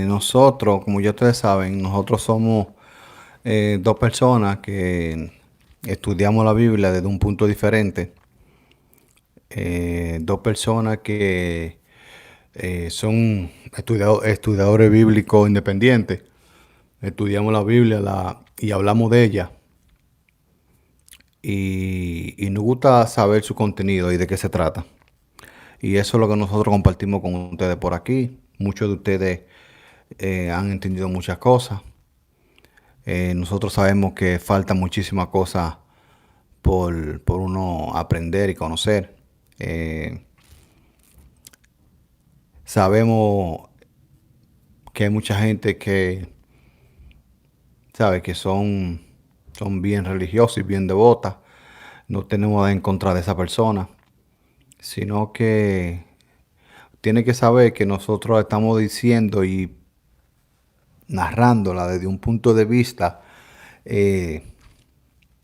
Nosotros, como ya ustedes saben, nosotros somos dos personas que estudiamos la Biblia desde un punto diferente. Dos personas que son estudiadores bíblicos independientes. Estudiamos la Biblia y hablamos de ella. Y nos gusta saber su contenido y de qué se trata. Y eso es lo que nosotros compartimos con ustedes por aquí. Muchos de ustedes han entendido muchas cosas. Nosotros sabemos que falta muchísimas cosas por uno aprender y conocer. Eh, Sabemos que hay mucha gente que sabe que son bien religiosos y bien devotas. No tenemos nada en contra de esa persona, sino que tiene que saber que nosotros estamos diciendo y narrándola desde un punto de vista eh,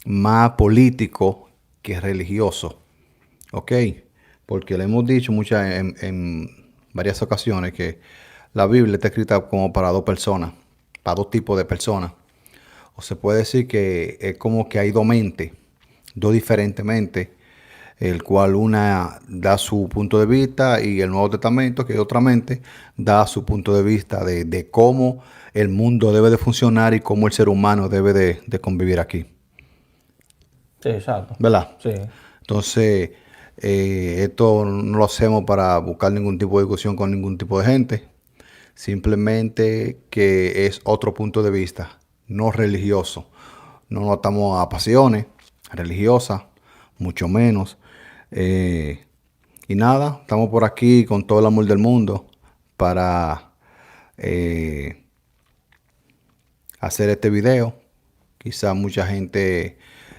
más político que religioso. ¿Ok? Porque le hemos dicho en varias ocasiones que la Biblia está escrita como para dos personas, para dos tipos de personas. O se puede decir que es como que hay dos mentes, dos diferentes mentes, el cual una da su punto de vista y el Nuevo Testamento, que es otra mente, da su punto de vista de cómo el mundo debe de funcionar y cómo el ser humano debe de convivir aquí. Sí, exacto. ¿Verdad? Sí, Entonces, esto no lo hacemos para buscar ningún tipo de discusión con ningún tipo de gente. Simplemente que es otro punto de vista, no religioso. No nos atamos a pasiones religiosas, mucho menos. Eh, y nada, estamos por aquí con todo el amor del mundo para eh, hacer este video. Quizá mucha gente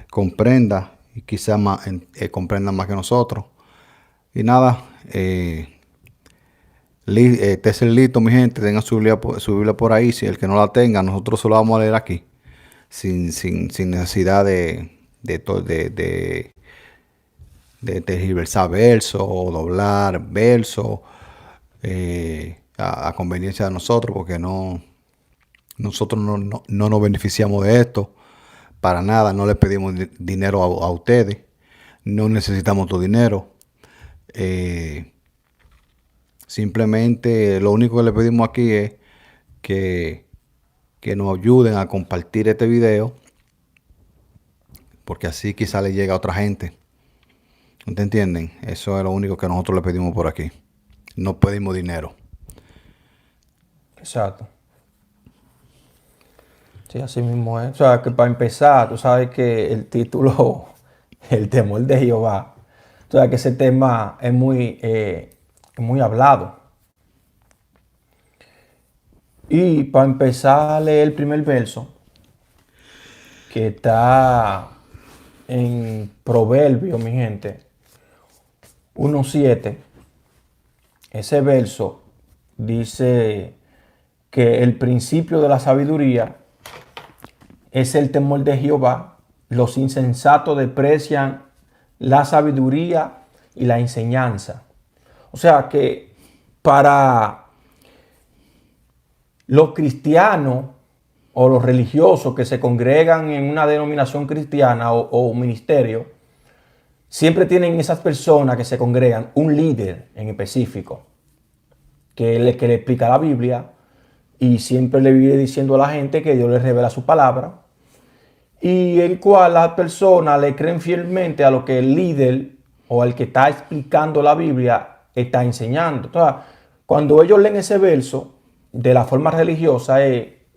comprenda y quizá comprenda más que nosotros. Y nada, esté listo, mi gente. Tengan su Biblia por ahí. Si el que no la tenga, nosotros solo vamos a leer aquí. Sin necesidad de tergiversar versos o doblar versos a conveniencia de nosotros, porque nosotros no nos beneficiamos de esto. Para nada, no le pedimos dinero a ustedes. No necesitamos tu dinero. Eh, Simplemente lo único que le pedimos aquí es que, que nos ayuden a compartir este video, porque así quizá le llegue a otra gente. ¿Te entienden? Eso es lo único que nosotros le pedimos por aquí. No pedimos dinero. exacto. Sí, así mismo es. O sea, que para empezar, tú sabes que el título, el temor de Jehová, o sea, que ese tema es muy hablado. Y para empezar a leer el primer verso, que está en Proverbio, mi gente, 1:7, ese verso dice que el principio de la sabiduría es el temor de Jehová. Los insensatos desprecian la sabiduría y la enseñanza. O sea que para los cristianos o los religiosos que se congregan en una denominación cristiana o ministerio, siempre tienen esas personas que se congregan un líder en específico que le explica la Biblia y siempre le vive diciendo a la gente que Dios le revela su palabra, y el cual las personas le creen fielmente a lo que el líder o el que está explicando la Biblia está enseñando. Entonces, cuando ellos leen ese verso de la forma religiosa,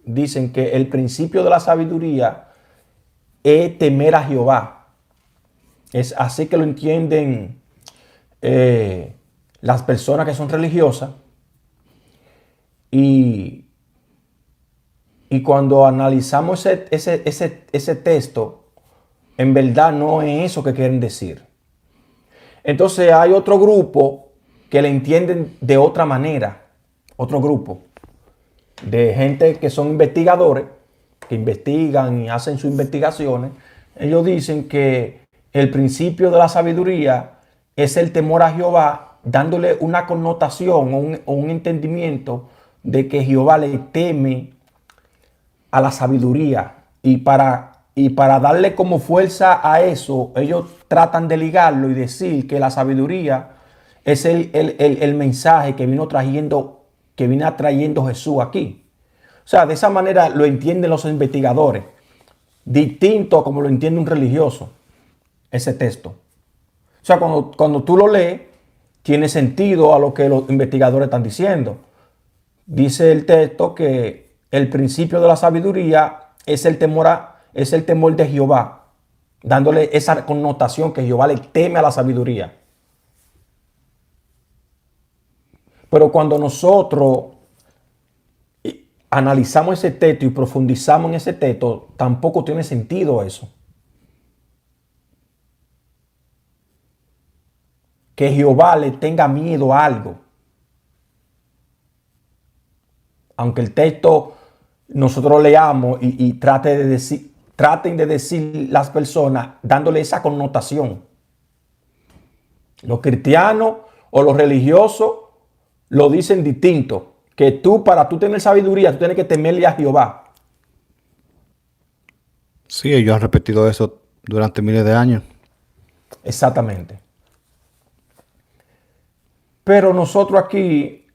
dicen que el principio de la sabiduría es temer a Jehová. Es así que lo entienden las personas que son religiosas. Y, y cuando analizamos ese texto, en verdad no es eso que quieren decir. Entonces hay otro grupo que le entienden de otra manera. Otro grupo de gente que son investigadores, que investigan y hacen sus investigaciones. Ellos dicen que el principio de la sabiduría es el temor a Jehová, dándole una connotación o un entendimiento de que Jehová le teme a la sabiduría. Y para darle como fuerza a eso, ellos tratan de ligarlo y decir que la sabiduría es el mensaje que vino atrayendo Jesús aquí. O sea, de esa manera lo entienden los investigadores, distinto a como lo entiende un religioso, ese texto. O sea, cuando tú lo lees, tiene sentido a lo que los investigadores están diciendo. Dice el texto que el principio de la sabiduría es el temor de Jehová, dándole esa connotación que Jehová le teme a la sabiduría. Pero cuando nosotros analizamos ese texto y profundizamos en ese texto, tampoco tiene sentido eso. Que Jehová le tenga miedo a algo. Aunque el texto nosotros leamos y traten de decir las personas dándole esa connotación. Los cristianos o los religiosos lo dicen distinto. Que para tú tener sabiduría, tú tienes que temerle a Jehová. Sí, ellos han repetido eso durante miles de años. Exactamente. Pero nosotros aquí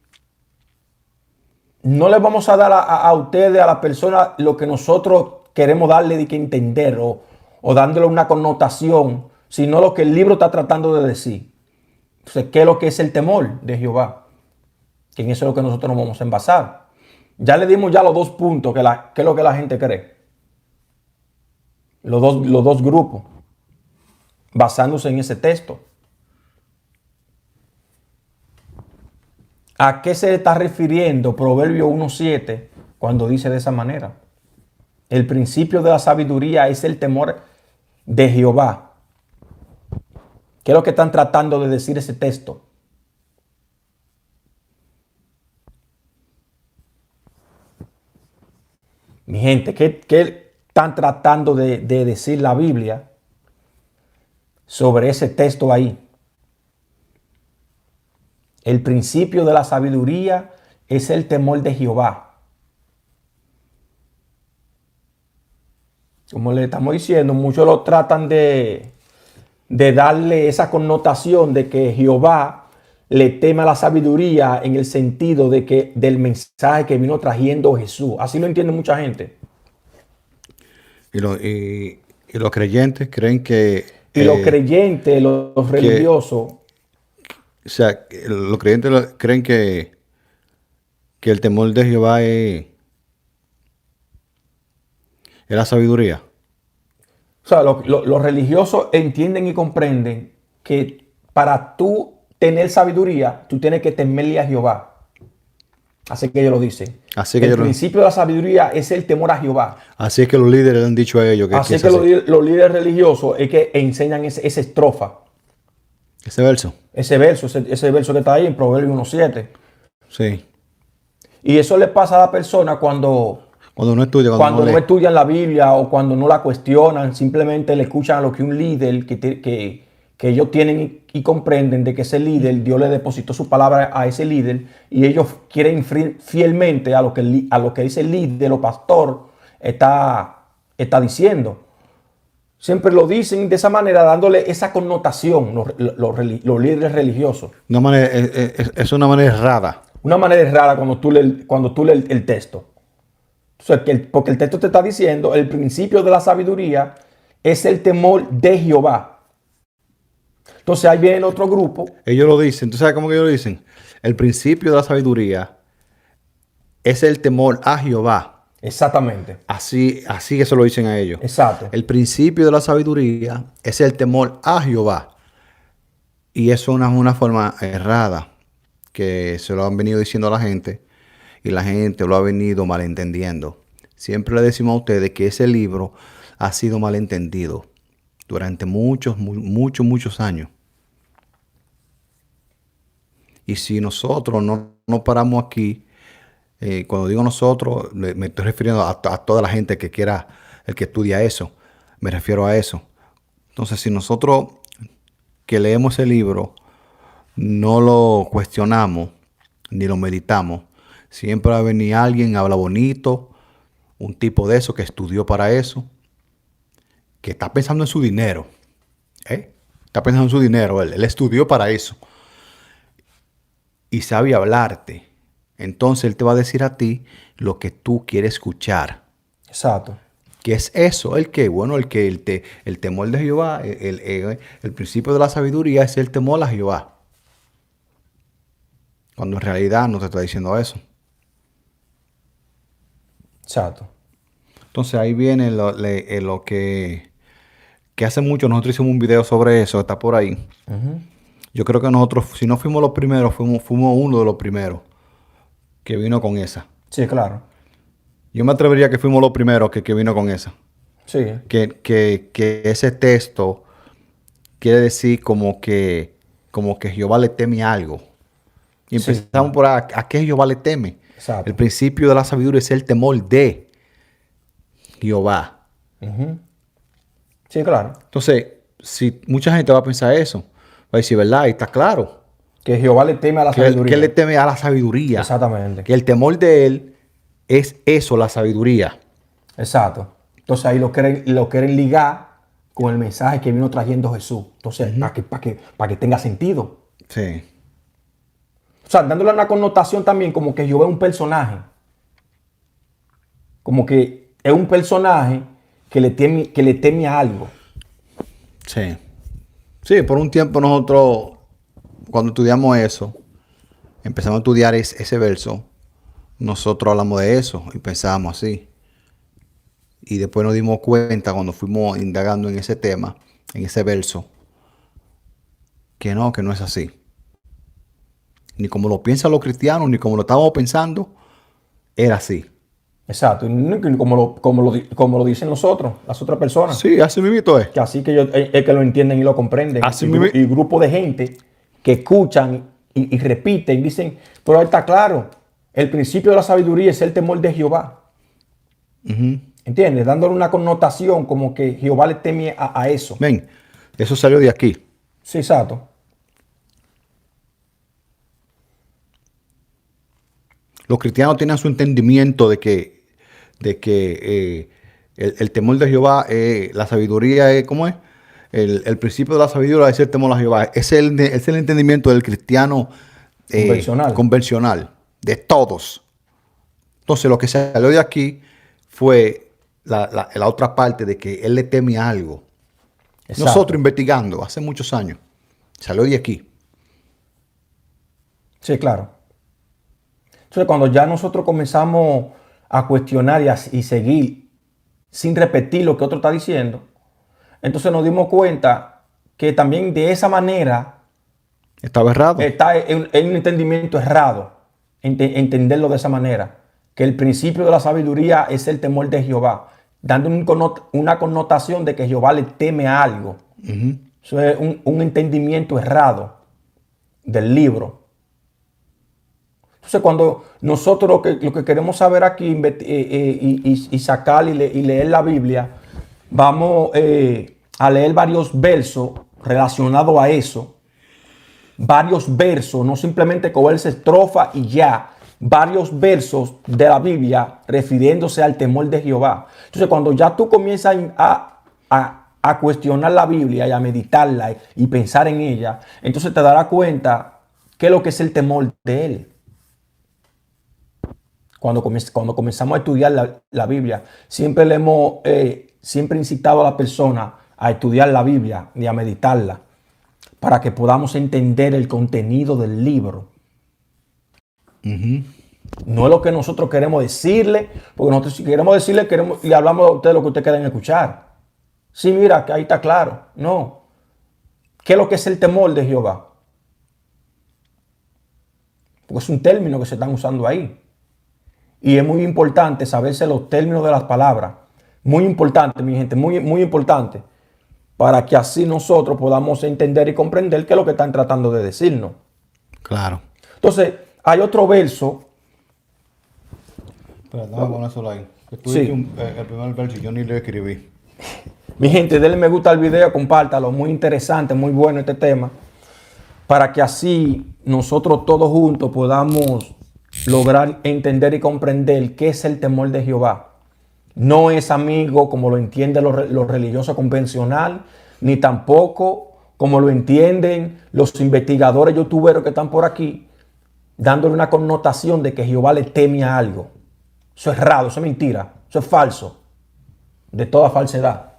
no les vamos a dar a ustedes, a la persona, lo que nosotros queremos darle de que entender o dándole una connotación, sino lo que el libro está tratando de decir. Entonces, ¿qué es lo que es el temor de Jehová? Que en eso es lo que nosotros nos vamos a envasar. Ya le dimos ya los 2 puntos, que es lo que la gente cree. Los dos grupos, basándose en ese texto. ¿A qué se está refiriendo Proverbio 1:7 cuando dice de esa manera? El principio de la sabiduría es el temor de Jehová. ¿Qué es lo que están tratando de decir ese texto? Mi gente, ¿qué están tratando de decir la Biblia sobre ese texto ahí? El principio de la sabiduría es el temor de Jehová. Como le estamos diciendo, muchos lo tratan de darle esa connotación de que Jehová le teme a la sabiduría en el sentido de que del mensaje que vino trayendo Jesús. Así lo entiende mucha gente. Y los creyentes creen que... Y los creyentes, los religiosos... O sea, los creyentes creen que el temor de Jehová es la sabiduría. O sea, los religiosos entienden y comprenden que para tú tener sabiduría, tú tienes que temerle a Jehová. Así que ellos lo dicen. El principio de la sabiduría es el temor a Jehová. Así es que los líderes le han dicho a ellos que... Así que los líderes religiosos es que enseñan esa estrofa. Ese verso. Ese verso que está ahí en Proverbios 1:7. Sí. Y eso le pasa a la persona cuando no estudia. Cuando no estudian la Biblia o cuando no la cuestionan, simplemente le escuchan a lo que un líder que ellos tienen y comprenden de que ese líder, Dios le depositó su palabra a ese líder y ellos quieren fielmente a lo que ese líder o pastor está diciendo. Siempre lo dicen de esa manera, dándole esa connotación los líderes religiosos. Es una manera errada. Una manera errada cuando tú lees el texto. O sea, porque el texto te está diciendo, el principio de la sabiduría es el temor de Jehová. Entonces ahí viene el otro grupo. Ellos lo dicen, ¿tú sabes cómo que ellos lo dicen? El principio de la sabiduría es el temor a Jehová. Exactamente. Así eso lo dicen a ellos. Exacto. El principio de la sabiduría es el temor a Jehová. Y eso es una forma errada que se lo han venido diciendo a la gente y la gente lo ha venido malentendiendo. Siempre le decimos a ustedes que ese libro ha sido malentendido durante muchos años. Y si nosotros no paramos aquí, cuando digo nosotros, me estoy refiriendo a toda la gente que quiera, el que estudia eso, me refiero a eso. Entonces, si nosotros que leemos el libro no lo cuestionamos ni lo meditamos, Siempre va a venir alguien, habla bonito, un tipo de eso que estudió para eso, que está pensando en su dinero. Está pensando en su dinero, él estudió para eso y sabe hablarte. Entonces él te va a decir a ti lo que tú quieres escuchar. Exacto. ¿Qué es eso? El que, bueno, el temor de Jehová, el principio de la sabiduría es el temor a Jehová. Cuando en realidad no te está diciendo eso. Exacto. Entonces ahí viene lo que hace mucho. Nosotros hicimos un video sobre eso, está por ahí. Yo creo que nosotros, si no fuimos los primeros, fuimos uno de los primeros que vino con esa. Sí, claro. Yo me atrevería que fuimos los primeros que vino con esa. Sí. Que ese texto quiere decir como que Jehová le teme algo. Y Sí. empezamos por a qué Jehová le teme. Exacto. El principio de la sabiduría es el temor de Jehová. Sí, claro. Entonces, si mucha gente va a pensar eso, va a decir, ¿verdad? Y está claro. Que Jehová le teme a la sabiduría. Que él le teme a la sabiduría. Exactamente. Que el temor de él es eso, la sabiduría. Exacto. Entonces ahí lo quieren ligar con el mensaje que vino trayendo Jesús. Entonces, para que tenga sentido. Sí. O sea, dándole una connotación también como que Jehová es un personaje. Como que es un personaje que le teme a algo. Sí. Sí, por un tiempo nosotros, cuando estudiamos eso, empezamos a estudiar ese verso, nosotros hablamos de eso y pensábamos así. Y después nos dimos cuenta cuando fuimos indagando en ese tema, en ese verso, que no es así. Ni como lo piensan los cristianos, ni como lo estábamos pensando, era así. Exacto. Y como lo dicen nosotros, las otras personas. Sí, así mismo es. Que así que ellos es que lo entienden y lo comprenden. Así y, mismo. y grupo de gente que escuchan y repiten, dicen, pero ahí está claro, el principio de la sabiduría es el temor de Jehová. ¿Entiendes? Dándole una connotación como que Jehová le teme a eso. Ven, eso salió de aquí. Sí, exacto. Los cristianos tienen su entendimiento de que el temor de Jehová, la sabiduría es, ¿cómo es? El principio de la sabiduría es el temor a Jehová. Es el entendimiento del cristiano convencional, de todos. Entonces lo que salió de aquí fue la otra parte de que él le teme a algo. Exacto. Nosotros investigando hace muchos años, salió de aquí. Sí, claro. Entonces, cuando ya nosotros comenzamos a cuestionar y seguir sin repetir lo que otro está diciendo, entonces nos dimos cuenta que también de esa manera estaba errado. Está en un entendimiento errado, entenderlo de esa manera, que el principio de la sabiduría es el temor de Jehová, dando una connotación de que Jehová le teme a algo. Eso es un entendimiento errado del libro. Entonces, cuando nosotros lo que queremos saber aquí y sacar y leer la Biblia, vamos a leer varios versos relacionados a eso. Varios versos, no simplemente cogerse estrofa y ya. Varios versos de la Biblia refiriéndose al temor de Jehová. Entonces, cuando ya tú comienzas a cuestionar la Biblia y a meditarla y pensar en ella, entonces te darás cuenta qué es lo que es el temor de Él. Cuando comenzamos a estudiar la Biblia, siempre le hemos siempre incitado a la persona a estudiar la Biblia y a meditarla para que podamos entender el contenido del libro. No es lo que nosotros queremos decirle, porque nosotros si queremos decirle, le hablamos a ustedes lo que ustedes quieren escuchar. Sí, mira, que ahí está claro. No. ¿Qué es lo que es el temor de Jehová? Porque es un término que se están usando ahí. Y es muy importante saberse los términos de las palabras. Muy importante, mi gente, muy, muy importante. Para que así nosotros podamos entender y comprender qué es lo que están tratando de decirnos. Claro. Entonces, hay otro verso. Pero dame ponérselo ahí. Sí. El primer verso yo ni lo escribí. Mi gente, denle me gusta al video, compártalo. Muy interesante, muy bueno este tema. Para que así nosotros todos juntos podamos lograr entender y comprender qué es el temor de Jehová. No es, amigo, como lo entiende lo religioso convencional, ni tampoco como lo entienden los investigadores youtuberos que están por aquí, dándole una connotación de que Jehová le teme a algo. Eso es errado, eso es mentira, eso es falso, de toda falsedad.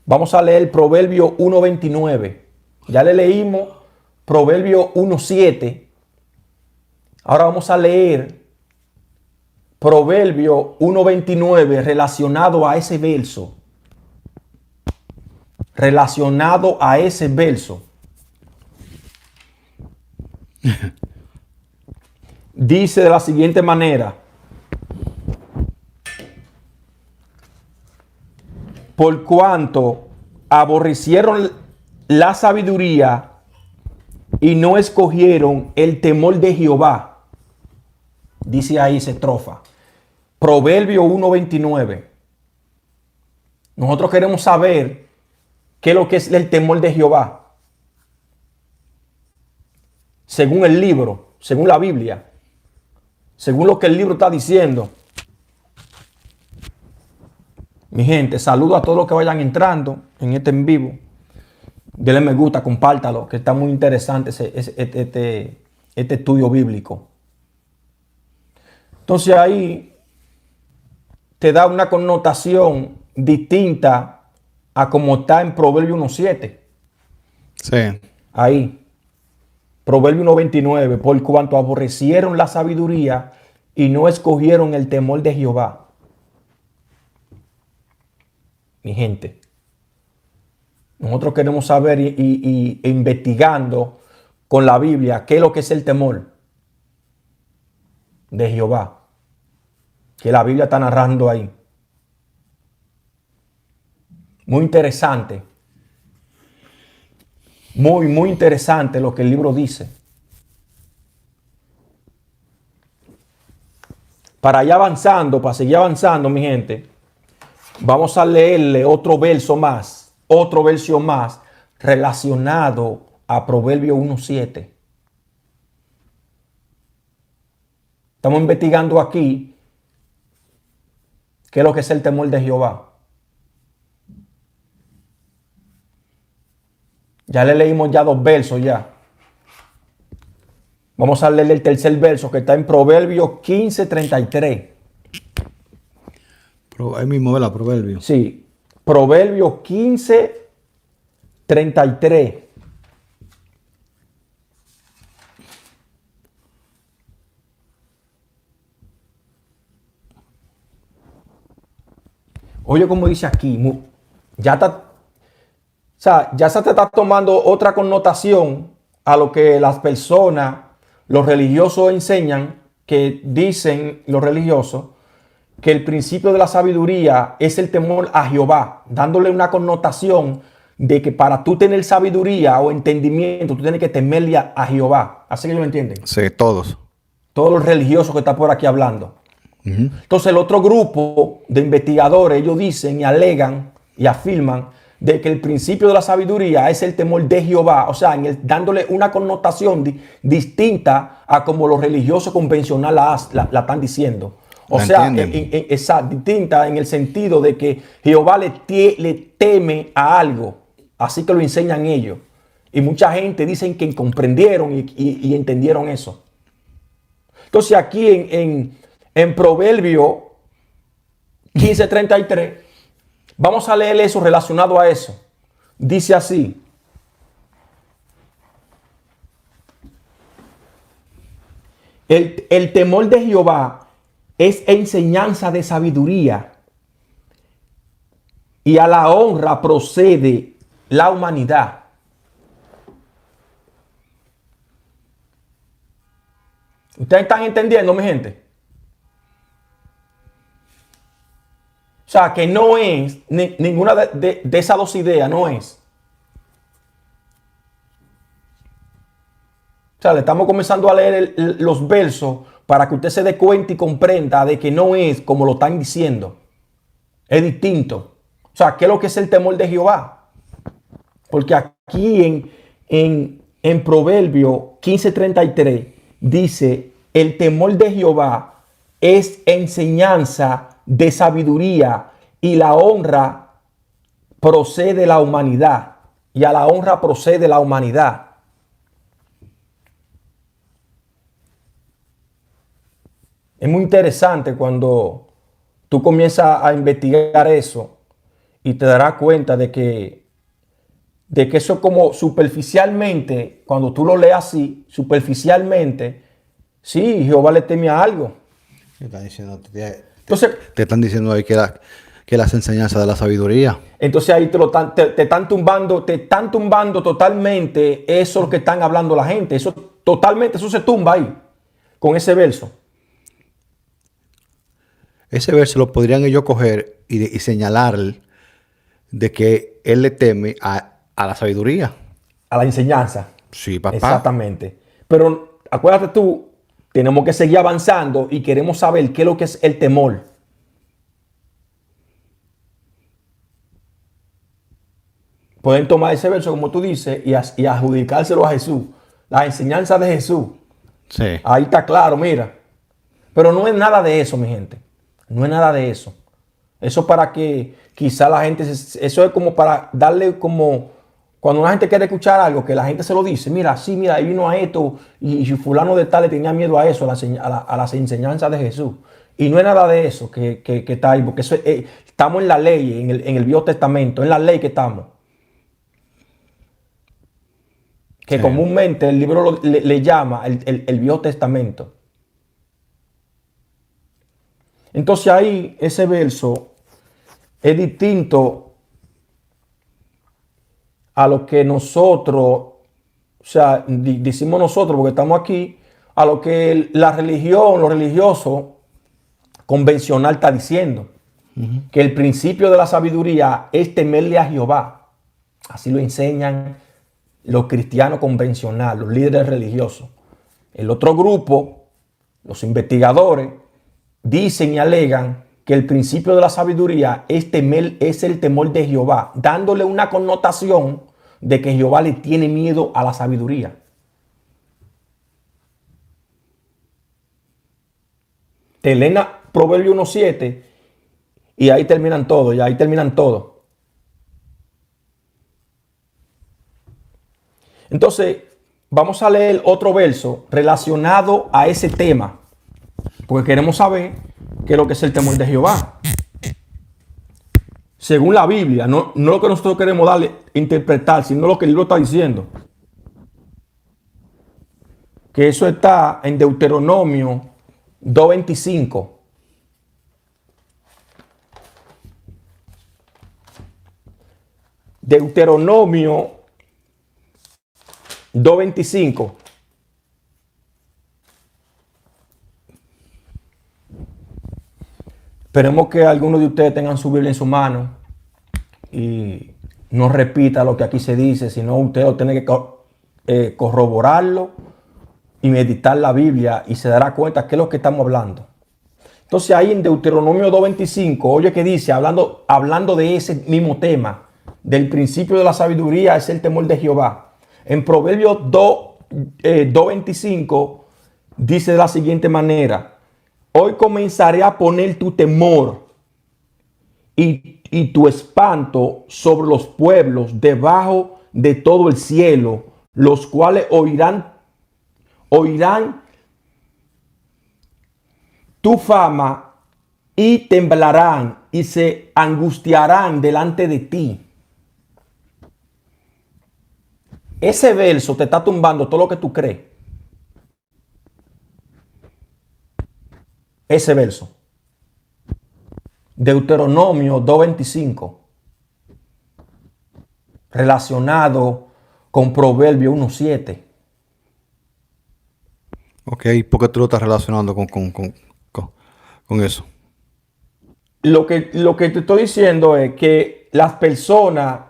Vamos a leer Proverbio 1.29. Ya le leímos Proverbio 1.7. Ahora vamos a leer Proverbio 1.29 relacionado a ese verso. Relacionado a ese verso. Dice de la siguiente manera: por cuanto aborrecieron la sabiduría y no escogieron el temor de Jehová. Dice ahí esa estrofa. Proverbio 1.29. Nosotros queremos saber qué es lo que es el temor de Jehová. Según el libro, según la Biblia, según lo que el libro está diciendo. Mi gente, saludo a todos los que vayan entrando en este en vivo. Denle me gusta, compártalo, que está muy interesante este estudio bíblico. Entonces ahí te da una connotación distinta a como está en Proverbio 1.7. Sí. Ahí, Proverbio 1.29, por cuanto aborrecieron la sabiduría y no escogieron el temor de Jehová. Mi gente, nosotros queremos saber y investigando con la Biblia qué es lo que es el temor de Jehová, que la Biblia está narrando ahí. Muy interesante. Muy interesante lo que el libro dice. Para seguir avanzando, mi gente, vamos a leerle otro verso más relacionado a Proverbio 1.7. Estamos investigando aquí qué es lo que es el temor de Jehová. Ya le leímos ya 2 versos ya. Vamos a leer el tercer verso que está en Proverbios 15.33. Ahí mismo ve la Proverbio. Sí, Proverbios 15.33. Oye, como dice aquí, ya está, o sea, ya se te está tomando otra connotación a lo que las personas, los religiosos enseñan, que dicen los religiosos, que el principio de la sabiduría es el temor a Jehová, dándole una connotación de que para tú tener sabiduría o entendimiento, tú tienes que temerle a Jehová. Así que ellos lo entienden. Sí, todos. Todos los religiosos que están por aquí hablando. Entonces el otro grupo de investigadores, ellos dicen y alegan y afirman de que el principio de la sabiduría es el temor de Jehová, o sea, dándole una connotación distinta a como los religiosos convencionales la están diciendo. O sea, distinta en el sentido de que Jehová le teme a algo, así que lo enseñan ellos. Y mucha gente dicen que comprendieron y entendieron eso. Entonces aquí en Proverbio 15.33, vamos a leer eso relacionado a eso. Dice así: el temor de Jehová es enseñanza de sabiduría, y a la honra procede la humanidad. ¿Ustedes están entendiendo, mi gente? O sea, que no es ninguna de esas dos ideas, no es. O sea, le estamos comenzando a leer los versos para que usted se dé cuenta y comprenda de que no es como lo están diciendo. Es distinto. O sea, ¿qué es lo que es el temor de Jehová? Porque aquí en Proverbio 15.33 dice el temor de Jehová es enseñanza de sabiduría y la honra procede de la humanidad. Y a la honra procede la humanidad. Es muy interesante cuando tú comienzas a investigar eso y te darás cuenta de que eso como superficialmente, cuando tú lo leas así, superficialmente, sí, Jehová le teme a algo. Entonces, te están diciendo ahí que las enseñanzas de la sabiduría. Entonces ahí te están tumbando totalmente eso que están hablando la gente. Eso totalmente, eso se tumba ahí, con ese verso. Ese verso lo podrían ellos coger y señalar de que él le teme a la sabiduría. A la enseñanza. Sí, papá. Exactamente. Pero acuérdate tú, tenemos que seguir avanzando y queremos saber qué es lo que es el temor. Pueden tomar ese verso, como tú dices, y adjudicárselo a Jesús. La enseñanza de Jesús. Sí. Ahí está claro, mira. Pero no es nada de eso, mi gente. No es nada de eso. Eso para que quizá la gente, eso es como para darle como, cuando una gente quiere escuchar algo, que la gente se lo dice, mira, sí, mira, ahí vino a esto, y fulano de tal le tenía miedo a eso, a las enseñanzas de Jesús. Y no es nada de eso que está ahí, porque eso estamos en la ley, en el Viejo Testamento, en la ley que estamos. Que sí, comúnmente el libro le llama el Viejo Testamento. Entonces ahí ese verso es distinto a lo que nosotros, o sea, decimos nosotros porque estamos aquí, a lo que la religión, lo religioso convencional está diciendo. Que el principio de la sabiduría es temerle a Jehová. Así lo enseñan los cristianos convencionales, los líderes religiosos. El otro grupo, los investigadores, dicen y alegan que el principio de la sabiduría es el temor de Jehová, dándole una connotación de que Jehová le tiene miedo a la sabiduría. Te leen Proverbio 1:7 y ahí terminan todo, ya ahí terminan todo. Entonces, vamos a leer otro verso relacionado a ese tema, porque queremos saber qué es lo que es el temor de Jehová. Según la Biblia, no lo que nosotros queremos darle interpretar, sino lo que el libro está diciendo. Que eso está en Deuteronomio 2:25. Deuteronomio 2:25. Esperemos que algunos de ustedes tengan su Biblia en su mano y no repita lo que aquí se dice, sino usted lo tiene que corroborarlo y meditar la Biblia y se dará cuenta qué es lo que estamos hablando. Entonces ahí en Deuteronomio 2:25, oye que dice, hablando de ese mismo tema, del principio de la sabiduría es el temor de Jehová. En Proverbios 2:25 dice de la siguiente manera: hoy comenzaré a poner tu temor y tu espanto sobre los pueblos debajo de todo el cielo, los cuales oirán tu fama y temblarán y se angustiarán delante de ti. Ese verso te está tumbando todo lo que tú crees. Ese verso. Deuteronomio 2:25. Relacionado con Proverbio 1:7. Ok, ¿por qué tú lo estás relacionando con eso? Lo que te estoy diciendo es que las personas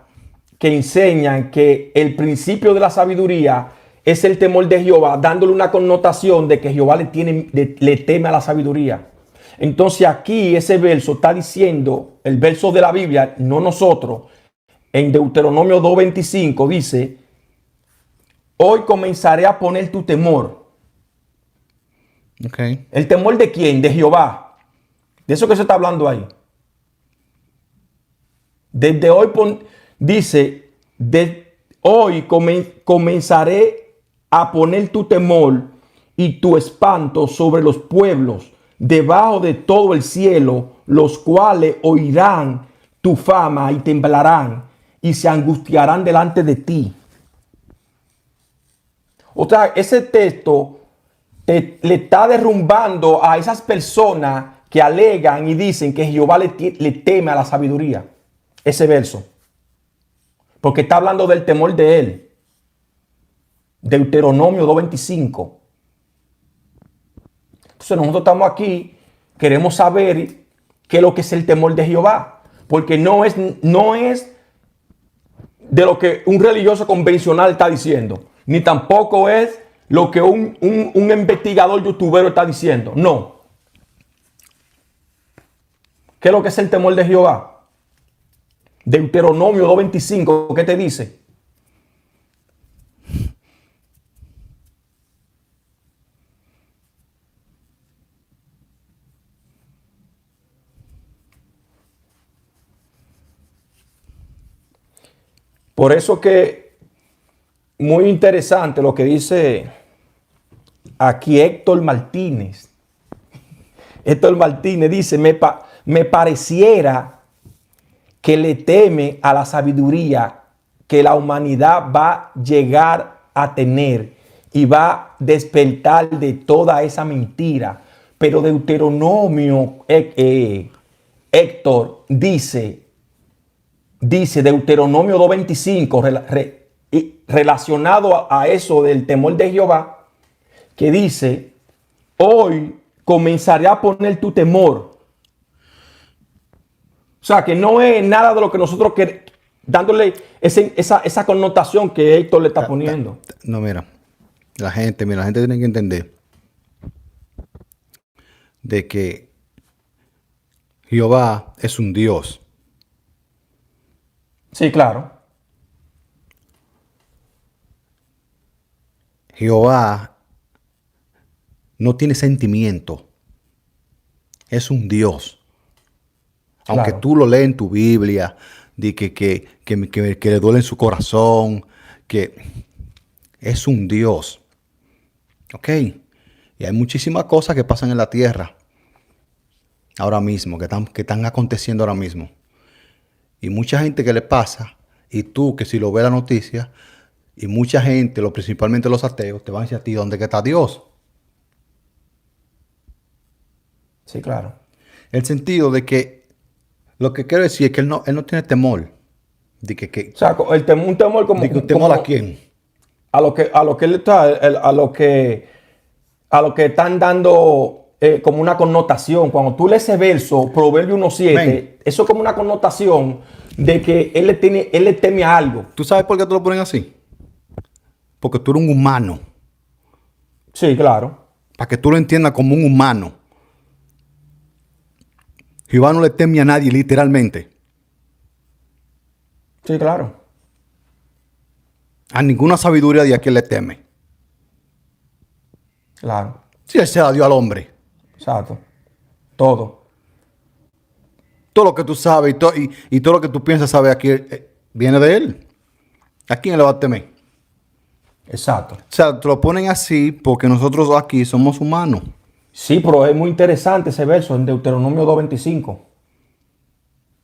que enseñan que el principio de la sabiduría es el temor de Jehová, dándole una connotación de que Jehová le teme a la sabiduría. Entonces aquí ese verso está diciendo, el verso de la Biblia, no nosotros, en Deuteronomio 2:25 dice: hoy comenzaré a poner tu temor Ok. ¿El temor de quién? De Jehová. De eso que se está hablando ahí. Desde hoy dice, de hoy comenzaré a poner tu temor y tu espanto sobre los pueblos debajo de todo el cielo, los cuales oirán tu fama y temblarán y se angustiarán delante de ti. O sea, ese texto le está derrumbando a esas personas que alegan y dicen que Jehová le teme a la sabiduría. Ese verso. Porque está hablando del temor de él. Deuteronomio 2:25. Entonces nosotros estamos aquí, queremos saber qué es lo que es el temor de Jehová. Porque no es de lo que un religioso convencional está diciendo. Ni tampoco es lo que un investigador youtubero está diciendo. No. ¿Qué es lo que es el temor de Jehová? Deuteronomio 2:25, ¿qué te dice? Por eso que muy interesante lo que dice aquí Héctor Martínez. Héctor Martínez dice, me pareciera que le teme a la sabiduría que la humanidad va a llegar a tener y va a despertar de toda esa mentira. Pero Deuteronomio, Héctor, dice Deuteronomio 2:25, relacionado a eso del temor de Jehová, que dice, hoy comenzaré a poner tu temor. O sea, que no es nada de lo que nosotros queremos, dándole esa connotación que Héctor le está poniendo. No, mira, la gente tiene que entender de que Jehová es un Dios. Sí, claro. Jehová no tiene sentimiento. Es un Dios. Aunque Claro. tú lo lees en tu Biblia, de que le duele en su corazón, que es un Dios. ¿Ok? Y hay muchísimas cosas que pasan en la tierra ahora mismo, que están aconteciendo ahora mismo. Y mucha gente que le pasa, y tú que si lo ves la noticia, y mucha gente, principalmente los ateos, te van a decir a ti, ¿dónde que está Dios? Sí, claro. El sentido de que, lo que quiero decir es que él no tiene temor. De O sea, un temor como... ¿De que un temor a quién? A lo que él está, a lo que están dando como una connotación. Cuando tú lees ese verso, Proverbio 1:7, Ven. eso es como una connotación de que él le teme a algo. ¿Tú sabes por qué te lo ponen así? Porque tú eres un humano. Sí, claro. Para que tú lo entiendas como un humano. Jehová no le teme a nadie, literalmente. Sí, claro. A ninguna sabiduría de aquí le teme. Claro. Si él se la dio al hombre. Exacto. Todo. Todo lo que tú sabes y todo lo que tú piensas saber aquí viene de él. ¿A quién le va a temer? Exacto. O sea, te lo ponen así porque nosotros aquí somos humanos. Sí, pero es muy interesante ese verso en Deuteronomio 2:25.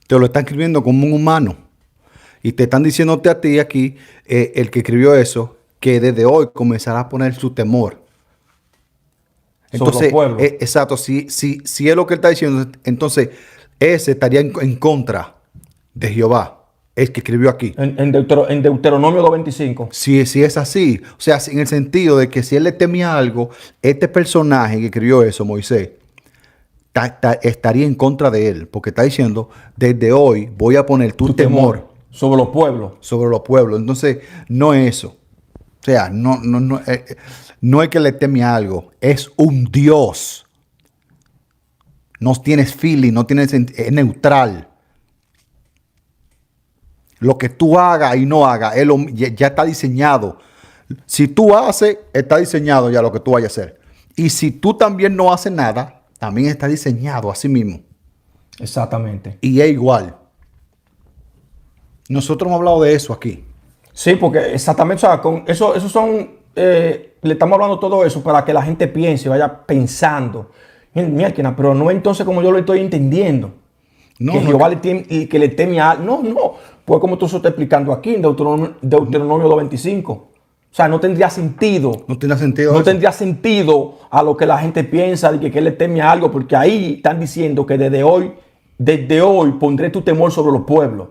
Te lo están escribiendo como un humano. Y te están diciéndote a ti aquí, el que escribió eso, que desde hoy comenzará a poner su temor. Entonces, los pueblos. Exacto, si es lo que él está diciendo, entonces ese estaría en contra de Jehová, el que escribió aquí. En Deuteronomio 2:25. Si es así, o sea, en el sentido de que si él le temía algo, este personaje que escribió eso, Moisés, estaría en contra de él, porque está diciendo, desde hoy voy a poner tu temor sobre los pueblos. sobre los pueblos. Entonces, no es eso. O sea, no es que le teme a algo, es un Dios. No tienes feeling, es neutral. Lo que tú hagas y no hagas, ya está diseñado. Si tú haces, está diseñado ya lo que tú vayas a hacer. Y si tú también no haces nada, también está diseñado así mismo. Exactamente. Y es igual. Nosotros hemos hablado de eso aquí. Sí, porque exactamente, o sea, con eso son, le estamos hablando todo eso para que la gente piense, vaya pensando. Mierda, pero no entonces como yo lo estoy entendiendo. No, Que no, Jehová que le teme a... No, no. Pues como tú se está explicando aquí en Deuteronomio 2.25. O sea, no tendría sentido. no tiene sentido No eso. tendría sentido a lo que la gente piensa de que él le teme a algo, porque ahí están diciendo que desde hoy pondré tu temor sobre los pueblos.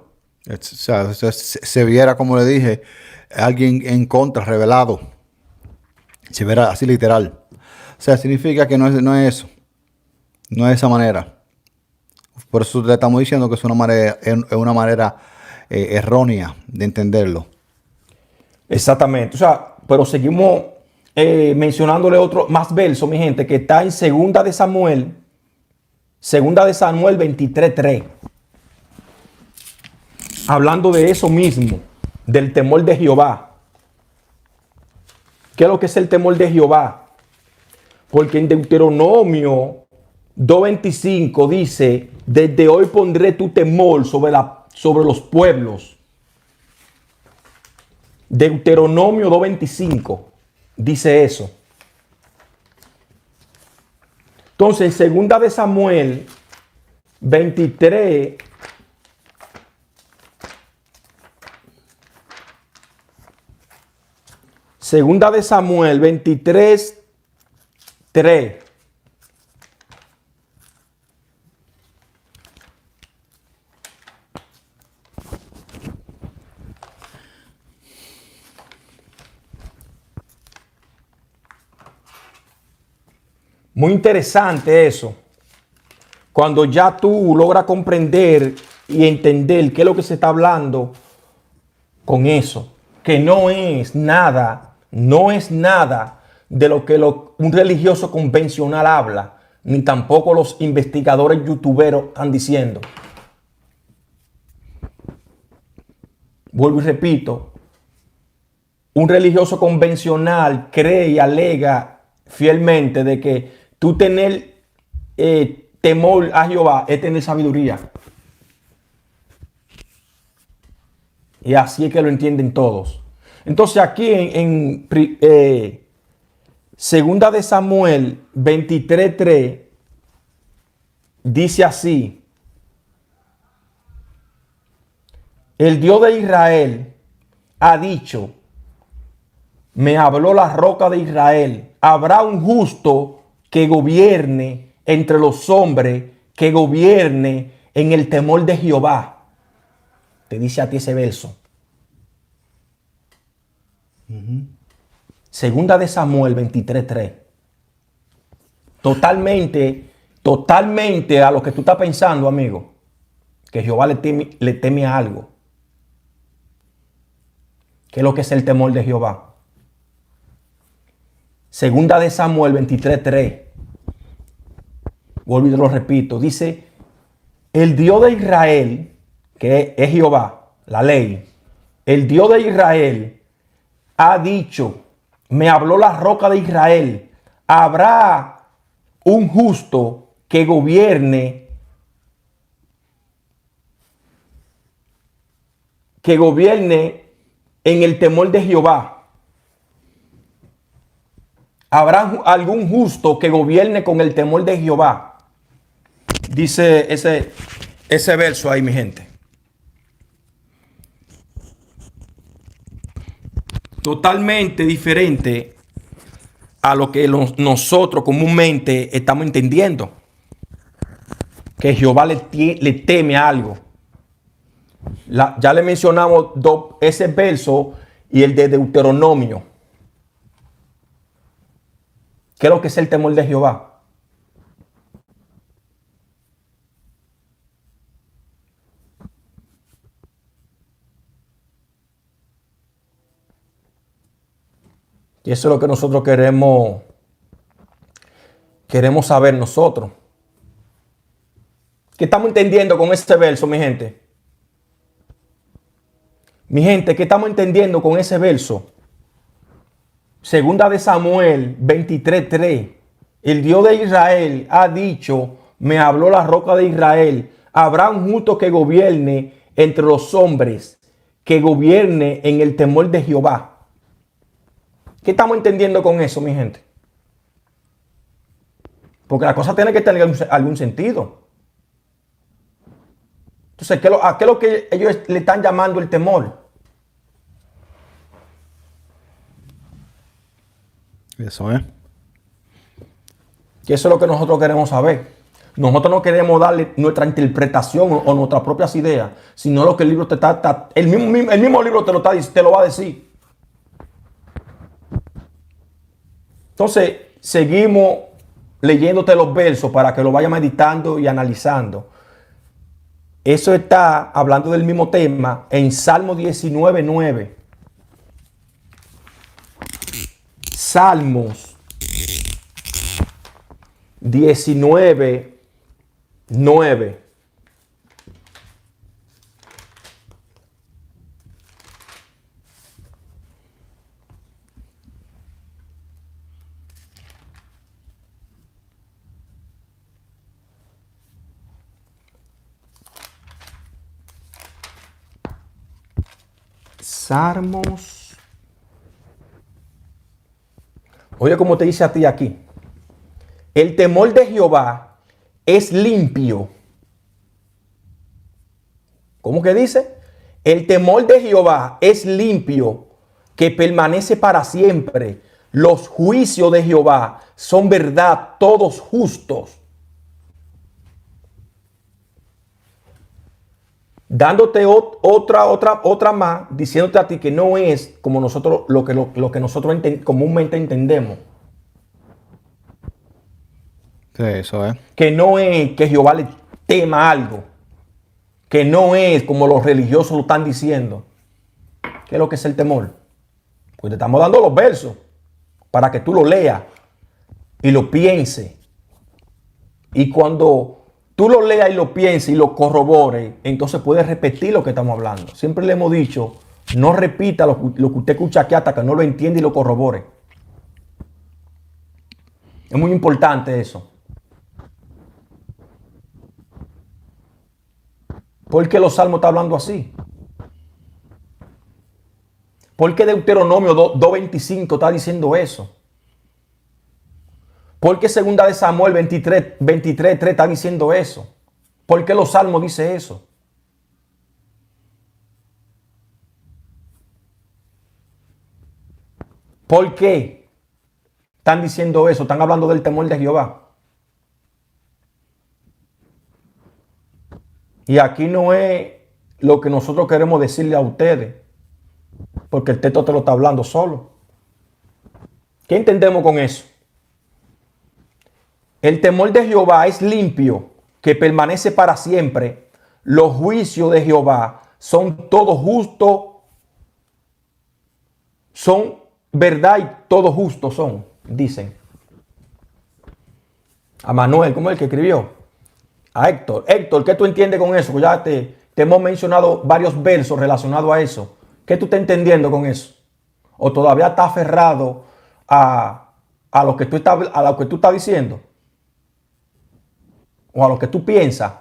O sea, se viera, como le dije, alguien en contra, revelado. Se viera así literal. O sea, significa que no es eso. No es de esa manera. Por eso le estamos diciendo que es una manera errónea de entenderlo. Exactamente. O sea, pero seguimos mencionándole otro más verso, mi gente, que está en segunda de Samuel 23:3. Hablando de eso mismo, del temor de Jehová. ¿Qué es lo que es el temor de Jehová? Porque en Deuteronomio 2.25 dice, desde hoy pondré tu temor sobre los pueblos. Deuteronomio 2.25 dice eso. Entonces, en segunda de Samuel 23, segunda de Samuel 23:3. Muy interesante eso. Cuando ya tú logras comprender y entender qué es lo que se está hablando con eso. Que no es nada de lo que un religioso convencional habla, ni tampoco los investigadores youtuberos están diciendo. Vuelvo y repito, un religioso convencional cree y alega fielmente de que tú tener temor a Jehová es tener sabiduría. Y así es que lo entienden todos. Entonces aquí en segunda de Samuel 23:3 dice así: el Dios de Israel ha dicho, me habló la roca de Israel, habrá un justo que gobierne entre los hombres, que gobierne en el temor de Jehová. Te dice a ti ese verso. Segunda de Samuel 23:3. Totalmente a lo que tú estás pensando, amigo. Que Jehová le teme a algo. ¿Qué es lo que es el temor de Jehová? Segunda de Samuel 23:3. Vuelvo y te lo repito. Dice, el Dios de Israel, que es Jehová, la ley. El Dios de Israel ha dicho, me habló la roca de Israel, habrá un justo que gobierne en el temor de Jehová. Habrá algún justo que gobierne con el temor de Jehová. Dice ese verso ahí, mi gente. Totalmente diferente a lo que nosotros comúnmente estamos entendiendo. Que Jehová le teme a algo. Ya le mencionamos ese verso y el de Deuteronomio. ¿Qué es lo que es el temor de Jehová? Y eso es lo que nosotros queremos saber nosotros. ¿Qué estamos entendiendo con este verso, mi gente? Mi gente, ¿qué estamos entendiendo con ese verso? Segunda de Samuel 23:3. El Dios de Israel ha dicho, me habló la roca de Israel, habrá un justo que gobierne entre los hombres, que gobierne en el temor de Jehová. ¿Qué estamos entendiendo con eso, mi gente? Porque la cosa tiene que tener algún sentido. Entonces, ¿a qué es lo que ellos le están llamando el temor? Eso es. Que eso es lo que nosotros queremos saber. Nosotros no queremos darle nuestra interpretación o nuestras propias ideas, sino lo que el libro te está, el mismo libro te lo va a decir. Entonces, seguimos leyéndote los versos para que lo vayas meditando y analizando. Eso está hablando del mismo tema en Salmo 19:9. Salmos 19:9. Salmos. Oye, como te dice a ti aquí. El temor de Jehová es limpio. ¿Cómo que dice? El temor de Jehová es limpio, que permanece para siempre. Los juicios de Jehová son verdad, todos justos. Dándote otra más, diciéndote a ti que no es como nosotros lo que nosotros comúnmente entendemos. Sí, eso es. Que no es que Jehová le tema algo. Que no es como los religiosos lo están diciendo. ¿Qué es lo que es el temor? Pues te estamos dando los versos para que tú lo leas y lo pienses. Y cuando tú lo leas y lo pienses y lo corrobores, entonces puedes repetir lo que estamos hablando. Siempre le hemos dicho, no repita lo que usted escucha aquí hasta que no lo entienda y lo corrobore. Es muy importante eso. ¿Por qué los salmos están hablando así? ¿Por qué Deuteronomio 2:25 está diciendo eso? ¿Por qué segunda de Samuel 23:3 está diciendo eso? ¿Por qué los salmos dicen eso? ¿Por qué están diciendo eso? Están hablando del temor de Jehová. Y aquí no es lo que nosotros queremos decirle a ustedes, porque el texto te lo está hablando solo. ¿Qué entendemos con eso? El temor de Jehová es limpio, que permanece para siempre. Los juicios de Jehová son todos justos, son verdad y todos justos son, dicen. A Manuel, ¿cómo es el que escribió? A Héctor. Héctor, ¿qué tú entiendes con eso? Pues ya te hemos mencionado varios versos relacionados a eso. ¿Qué tú estás entendiendo con eso? ¿O todavía estás aferrado a lo que tú estás diciendo? ¿O a lo que tú piensas?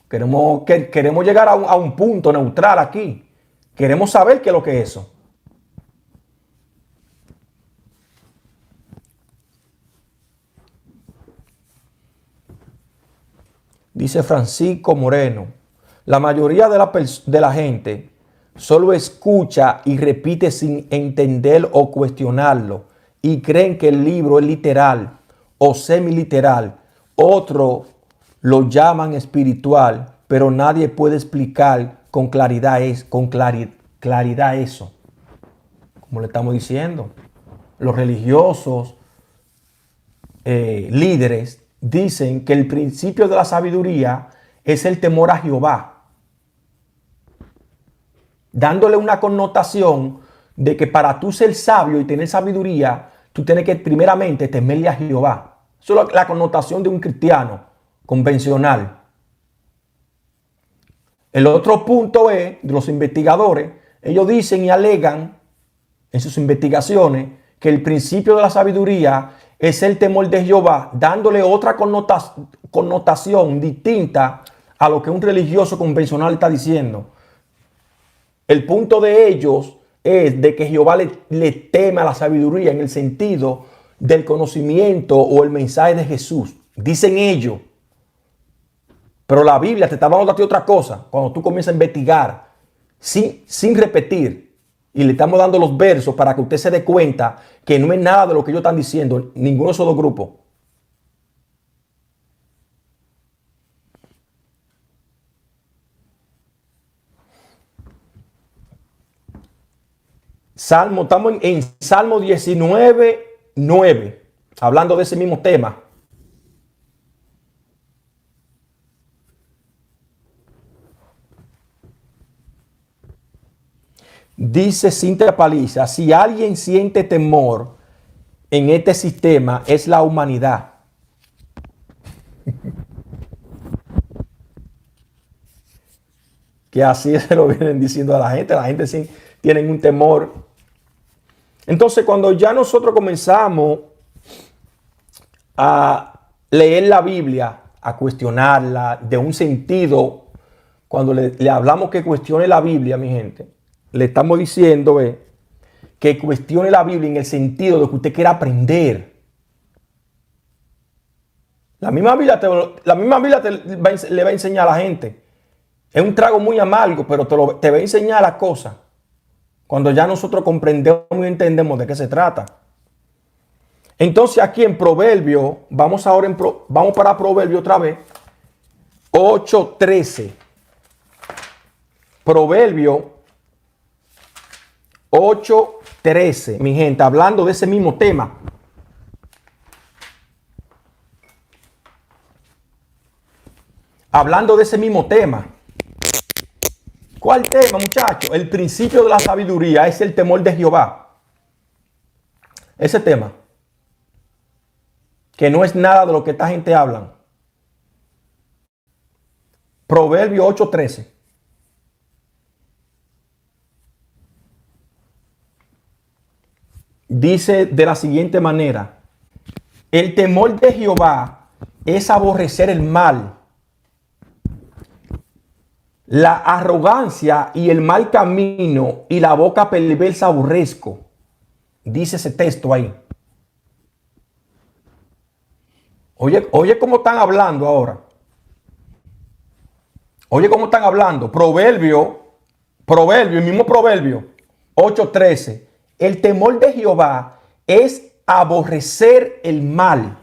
Queremos llegar a un punto neutral aquí. Queremos saber qué es lo que es eso. Dice Francisco Moreno, la mayoría de la gente solo escucha y repite sin entender o cuestionarlo y creen que el libro es literal o semiliteral. Otros lo llaman espiritual, pero nadie puede explicar con claridad eso. Como le estamos diciendo, los religiosos líderes dicen que el principio de la sabiduría es el temor a Jehová, dándole una connotación de que para tú ser sabio y tener sabiduría, tú tienes que primeramente temerle a Jehová. Eso es la connotación de un cristiano convencional. El otro punto es, de los investigadores, ellos dicen y alegan en sus investigaciones que el principio de la sabiduría es el temor de Jehová, dándole otra connotación distinta a lo que un religioso convencional está diciendo. El punto de ellos es de que Jehová le teme a la sabiduría en el sentido del conocimiento o el mensaje de Jesús. Dicen ellos. Pero la Biblia te está hablando de otra cosa. Cuando tú comienzas a investigar sin repetir. Y le estamos dando los versos para que usted se dé cuenta que no es nada de lo que ellos están diciendo. Ninguno de esos dos grupos. Estamos en Salmo 19, 9, hablando de ese mismo tema. Dice Cintia Paliza, si alguien siente temor en este sistema es la humanidad. Que así se lo vienen diciendo a la gente sí tiene un temor. Entonces, cuando ya nosotros comenzamos a leer la Biblia, a cuestionarla de un sentido, cuando le hablamos que cuestione la Biblia, mi gente, le estamos diciendo que cuestione la Biblia en el sentido de que usted quiera aprender. La misma Biblia le va a enseñar a la gente. Es un trago muy amargo, pero te va a enseñar las cosas. Cuando ya nosotros comprendemos y entendemos de qué se trata. Entonces aquí en Proverbio, vamos para Proverbio otra vez. 8:13. Proverbio 8:13, mi gente, hablando de ese mismo tema. Hablando de ese mismo tema. ¿Cuál tema, muchachos? El principio de la sabiduría es el temor de Jehová. Ese tema. Que no es nada de lo que esta gente habla. Proverbio 8:13. Dice de la siguiente manera: el temor de Jehová es aborrecer el mal, la arrogancia y el mal camino y la boca perversa aborrezco. Dice ese texto ahí. Oye cómo están hablando ahora. Oye cómo están hablando. Proverbio, el mismo Proverbio 8:13. El temor de Jehová es aborrecer el mal.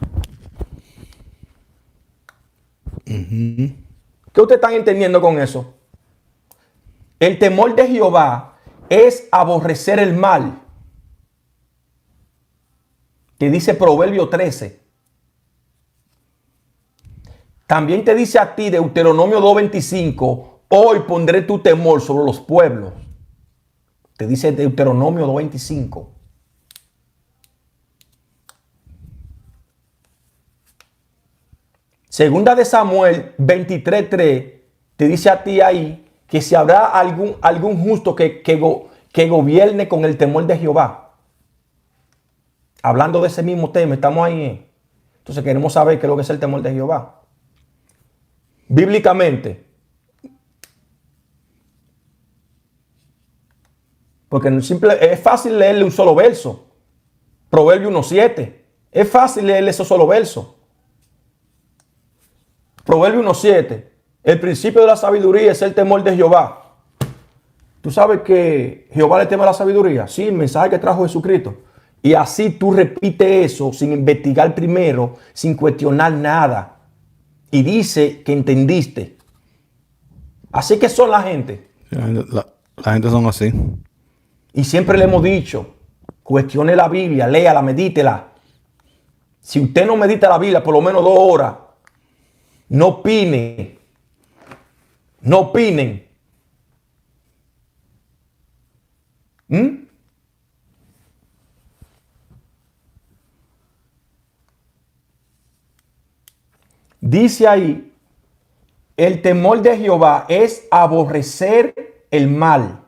¿Qué ustedes están entendiendo con eso? El temor de Jehová es aborrecer el mal. Que dice Proverbio 13. También te dice a ti, Deuteronomio 2:25, hoy pondré tu temor sobre los pueblos. Te dice Deuteronomio 2:25. Segunda de Samuel 23:3 te dice a ti ahí que si habrá algún justo que gobierne con el temor de Jehová. Hablando de ese mismo tema, estamos ahí. Entonces queremos saber qué es lo que es el temor de Jehová. Bíblicamente. Porque es fácil leerle un solo verso. Proverbio 1:7. Es fácil leerle esos solo versos. Proverbio 1:7. El principio de la sabiduría es el temor de Jehová. ¿Tú sabes que Jehová le teme a la sabiduría? Sí, el mensaje que trajo Jesucristo. Y así tú repites eso sin investigar primero, sin cuestionar nada. Y dice que entendiste. Así que son la gente. La gente son así. Y siempre le hemos dicho, cuestione la Biblia, léala, medítela. Si usted no medita la Biblia por lo menos 2 horas, no opine. No opinen. Dice ahí, el temor de Jehová es aborrecer el mal.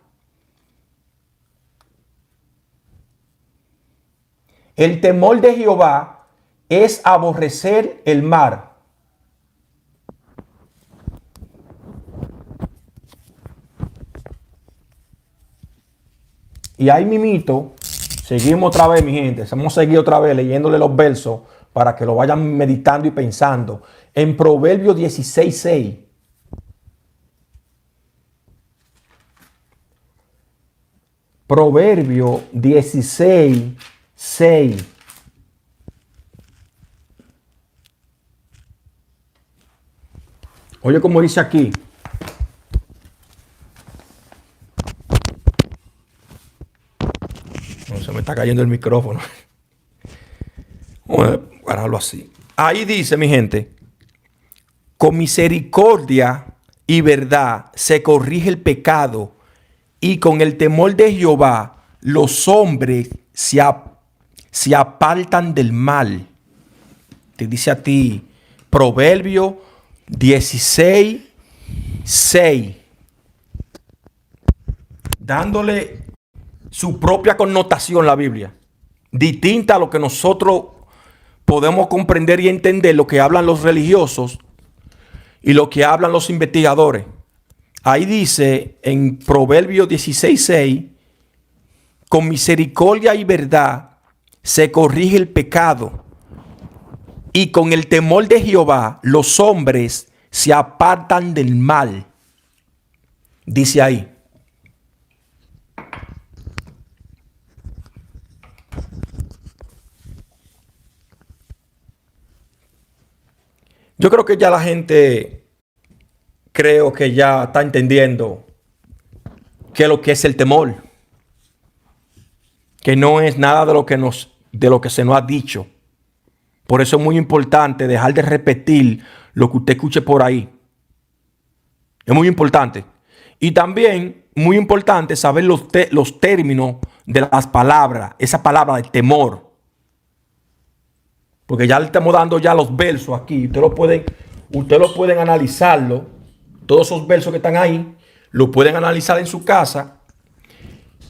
el temor de Jehová es aborrecer el mal. Y ahí mimito, seguimos otra vez, mi gente. Vamos a seguir otra vez leyéndole los versos para que lo vayan meditando y pensando. En Proverbios 16:6. Proverbio 16:6. Oye, como dice aquí. No, se me está cayendo el micrófono. Vamos a pararlo así. Ahí dice, mi gente, con misericordia y verdad se corrige el pecado, y con el temor de Jehová los hombres se apartan del mal. Te dice a ti, Proverbio 16:6, dándole su propia connotación la Biblia, distinta a lo que nosotros podemos comprender y entender, lo que hablan los religiosos y lo que hablan los investigadores. Ahí dice en Proverbios 16:6, con misericordia y verdad se corrige el pecado, y con el temor de Jehová los hombres se apartan del mal. Dice ahí. Yo creo que ya la gente, creo que ya está entendiendo qué es lo que es el temor. Que no es nada de lo que se nos ha dicho. Por eso es muy importante dejar de repetir lo que usted escuche por ahí. Es muy importante. Y también muy importante saber los términos de las palabras. Esa palabra de temor. Porque ya le estamos dando ya los versos aquí. Ustedes lo pueden analizarlo. Todos esos versos que están ahí, lo pueden analizar en su casa.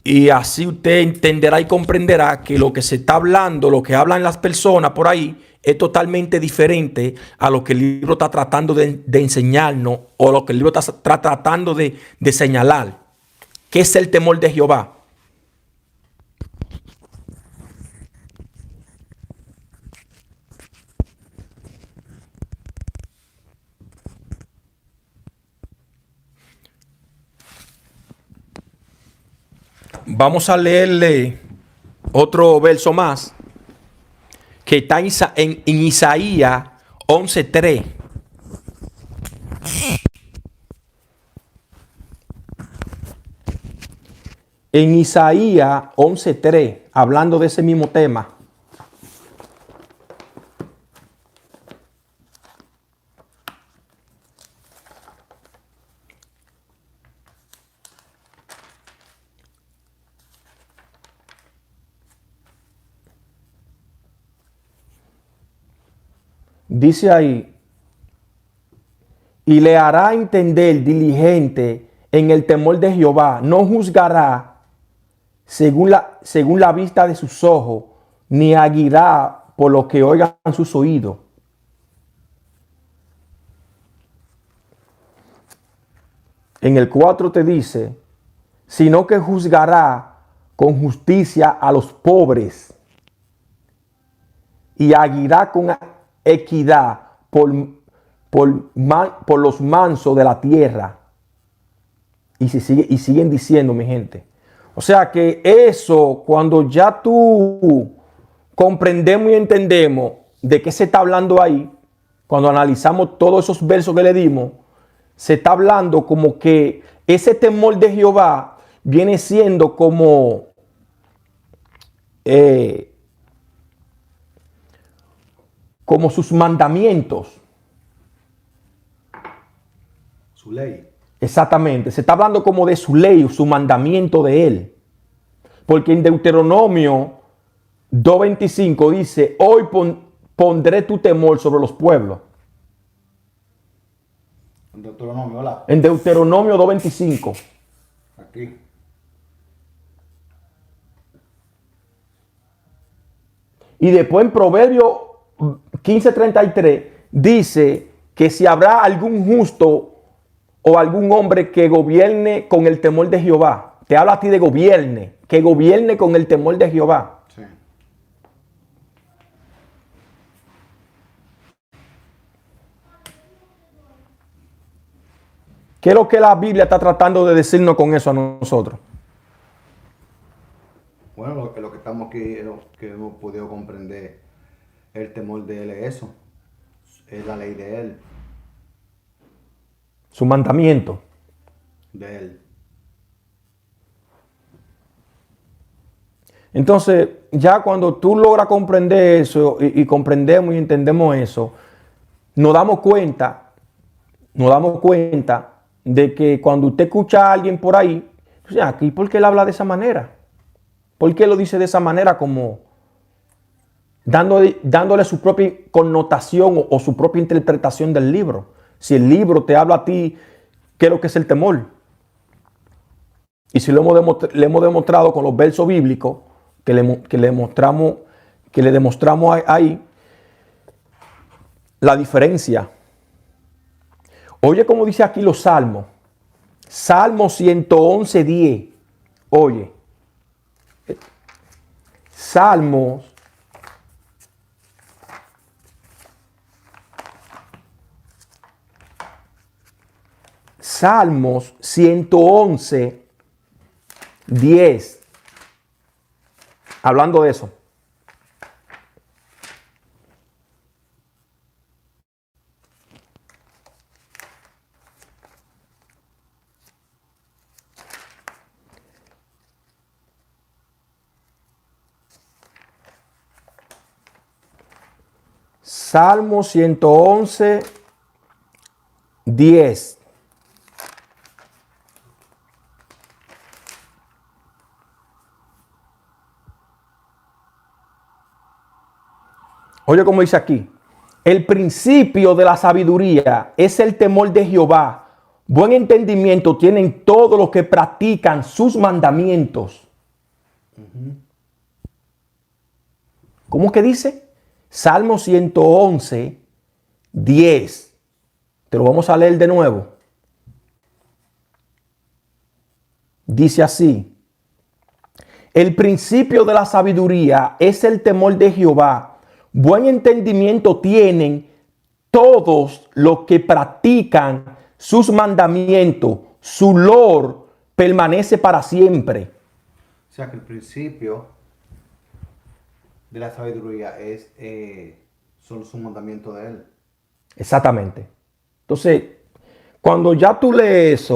Y así usted entenderá y comprenderá que lo que se está hablando, lo que hablan las personas por ahí, es totalmente diferente a lo que el libro está tratando de enseñarnos, o lo que el libro está tratando de señalar. ¿Qué es el temor de Jehová? Vamos a leerle otro verso más que está en Isaías 11:3. En Isaías 11:3, hablando de ese mismo tema. Dice ahí, y le hará entender diligente en el temor de Jehová, no juzgará según la vista de sus ojos, ni aguirá por lo que oigan sus oídos. En el 4 te dice, sino que juzgará con justicia a los pobres y aguirá con equidad por los mansos de la tierra. Y siguen diciendo, mi gente. O sea que eso, cuando ya tú comprendemos y entendemos de qué se está hablando ahí, cuando analizamos todos esos versos que le dimos, se está hablando como que ese temor de Jehová viene siendo como sus mandamientos. Su ley. Exactamente. Se está hablando como de su ley, su mandamiento de él. Porque en Deuteronomio 2:25 dice, hoy pondré tu temor sobre los pueblos. En Deuteronomio, ¿verdad? En Deuteronomio 2:25. Aquí. Y después en Proverbios 15:33 dice que si habrá algún justo o algún hombre que gobierne con el temor de Jehová. Te habla a ti de gobierne, que gobierne con el temor de Jehová. Sí. ¿Qué es lo que la Biblia está tratando de decirnos con eso a nosotros? Bueno, lo que estamos aquí, lo que hemos podido comprender, el temor de Él es eso, es la ley de Él, Su mandamiento. de Él. Entonces, ya cuando tú logras comprender eso y comprendemos y entendemos eso, nos damos cuenta de que cuando usted escucha a alguien por ahí, o sea, ¿y por qué él habla de esa manera? ¿Por qué lo dice de esa manera como dándole su propia connotación o su propia interpretación del libro? Si el libro te habla a ti, ¿qué es lo que es el temor? Y si le hemos demostrado con los versos bíblicos que le demostramos ahí la diferencia. Oye, como dice aquí los salmos. Salmo 111:10. Oye. Salmos. Salmos 111:10. Hablando de eso. Salmo 111:10. Oye, como dice aquí, el principio de la sabiduría es el temor de Jehová. Buen entendimiento tienen todos los que practican sus mandamientos. ¿Cómo que dice? Salmo 111:10. Te lo vamos a leer de nuevo. Dice así: el principio de la sabiduría es el temor de Jehová. Buen entendimiento tienen todos los que practican sus mandamientos. Su lor permanece para siempre. O sea que el principio de la sabiduría es son sus mandamientos de Él. Exactamente. Entonces, cuando ya tú lees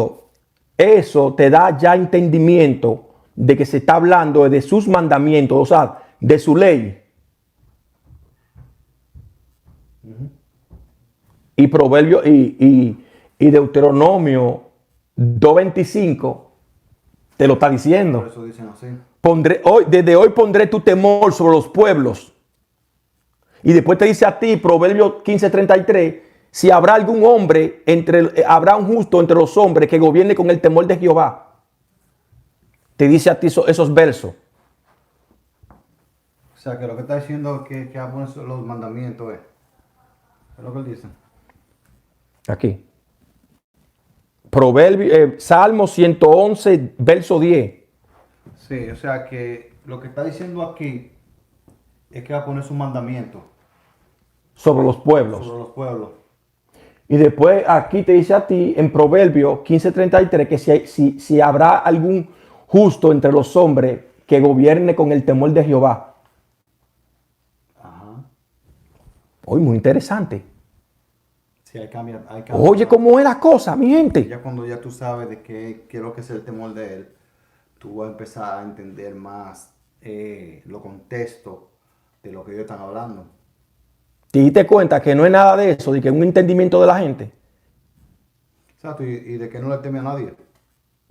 eso te da ya entendimiento de que se está hablando de sus mandamientos, o sea, de su ley. Y Proverbio y Deuteronomio 2:25 te lo está diciendo. Por eso dicen así. Desde hoy pondré tu temor sobre los pueblos. Y después te dice a ti, Proverbio 15:33, si habrá algún hombre, habrá un justo entre los hombres que gobierne con el temor de Jehová. Te dice a ti esos versos. O sea que lo que está diciendo que poner los mandamientos es lo que él dice. Aquí. Salmo 111, verso 10. Sí, o sea que lo que está diciendo aquí es que va a poner sus mandamientos Sobre los pueblos. sobre los pueblos. Y después aquí te dice a ti en Proverbio 15:33 que si habrá algún justo entre los hombres que gobierne con el temor de Jehová. Ajá. Hoy muy interesante. Sí, hay cambia. Oye, ¿cómo es la cosa, mi gente? Ya cuando ya tú sabes de qué es lo que es el temor de Él, tú vas a empezar a entender más los contextos de lo que ellos están hablando. ¿Te diste cuenta que no es nada de eso, de que es un entendimiento de la gente? Exacto, y de que no le teme a nadie.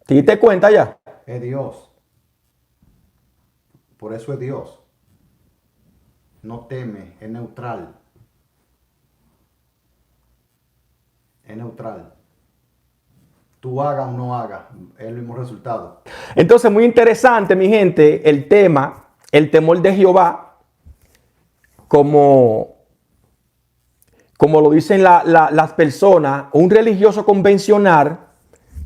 ¿Te diste cuenta ya? Es Dios. Por eso es Dios. No teme, es neutral. Es neutral. Tú hagas o no hagas, es el mismo resultado. Entonces, muy interesante, mi gente, el tema, el temor de Jehová. como lo dicen las personas, un religioso convencional,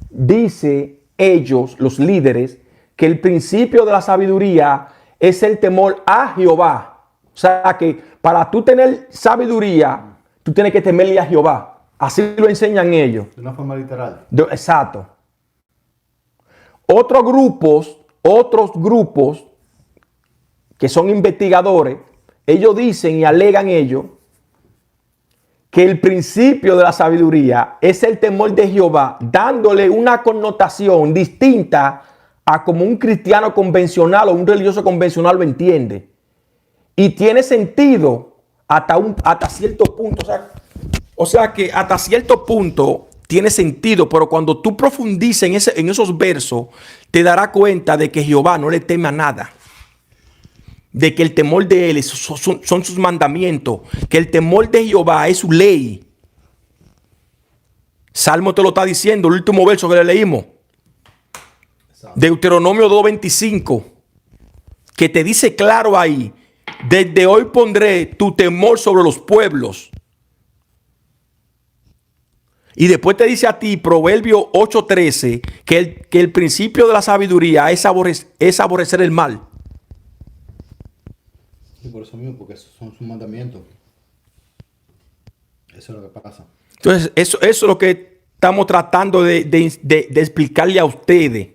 dice ellos, los líderes, que el principio de la sabiduría es el temor a Jehová. O sea que para tú tener sabiduría, tú tienes que temerle a Jehová. Así lo enseñan ellos. De una forma literal. Exacto. Otros grupos que son investigadores, ellos dicen y alegan ellos que el principio de la sabiduría es el temor de Jehová, dándole una connotación distinta a como un cristiano convencional o un religioso convencional lo entiende. Y tiene sentido hasta cierto punto. O sea que hasta cierto punto tiene sentido, pero cuando tú profundizas en esos versos, te darás cuenta de que Jehová no le teme a nada. De que el temor de él son sus mandamientos, que el temor de Jehová es su ley. Salmo te lo está diciendo, el último verso que le leímos. Deuteronomio 2:25, que te dice claro ahí, desde hoy pondré tu temor sobre los pueblos. Y después te dice a ti, Proverbio 8:13, que el principio de la sabiduría es aborrecer el mal. Y por eso mismo, porque esos son sus mandamientos. Eso es lo que pasa. Entonces, eso es lo que estamos tratando de explicarle a ustedes.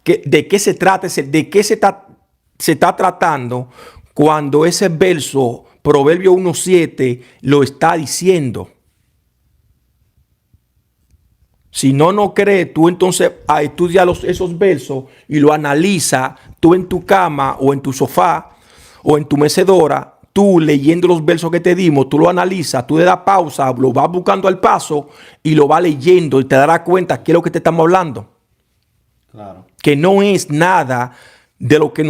De qué se trata, de qué se está tratando cuando ese verso, Proverbio 1:7, lo está diciendo. Si no crees, tú entonces estudia esos versos y lo analiza tú en tu cama o en tu sofá o en tu mecedora, tú leyendo los versos que te dimos, tú lo analizas, tú le das pausa, lo vas buscando al paso y lo vas leyendo y te darás cuenta qué es lo que te estamos hablando. Claro. Que no es nada de lo que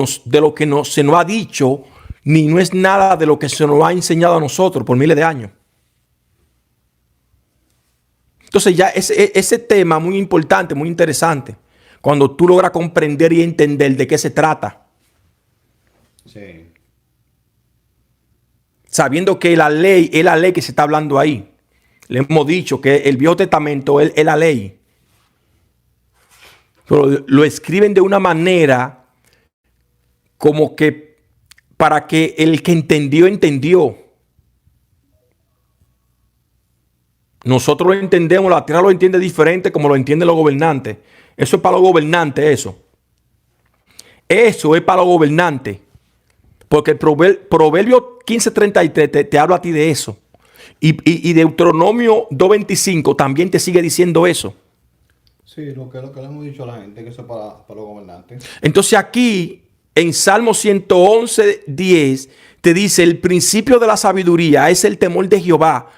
se nos ha dicho, ni no es nada de lo que se nos ha enseñado a nosotros por miles de años. Entonces ya ese tema muy importante, muy interesante, cuando tú logras comprender y entender de qué se trata. Sí. Sabiendo que la ley es la ley que se está hablando ahí. Le hemos dicho que el Viejo Testamento es la ley. Pero lo escriben de una manera como que para que el que entendió. Nosotros lo entendemos, la tierra lo entiende diferente como lo entienden los gobernantes. Eso es para los gobernantes, eso. Eso es para los gobernantes. Porque el Proverbio 15:33 te habla a ti de eso. Y Deuteronomio 2:25 también te sigue diciendo eso. Sí, lo que le hemos dicho a la gente, que eso es para los gobernantes. Entonces aquí, en Salmo 111:10, te dice, el principio de la sabiduría es el temor de Jehová.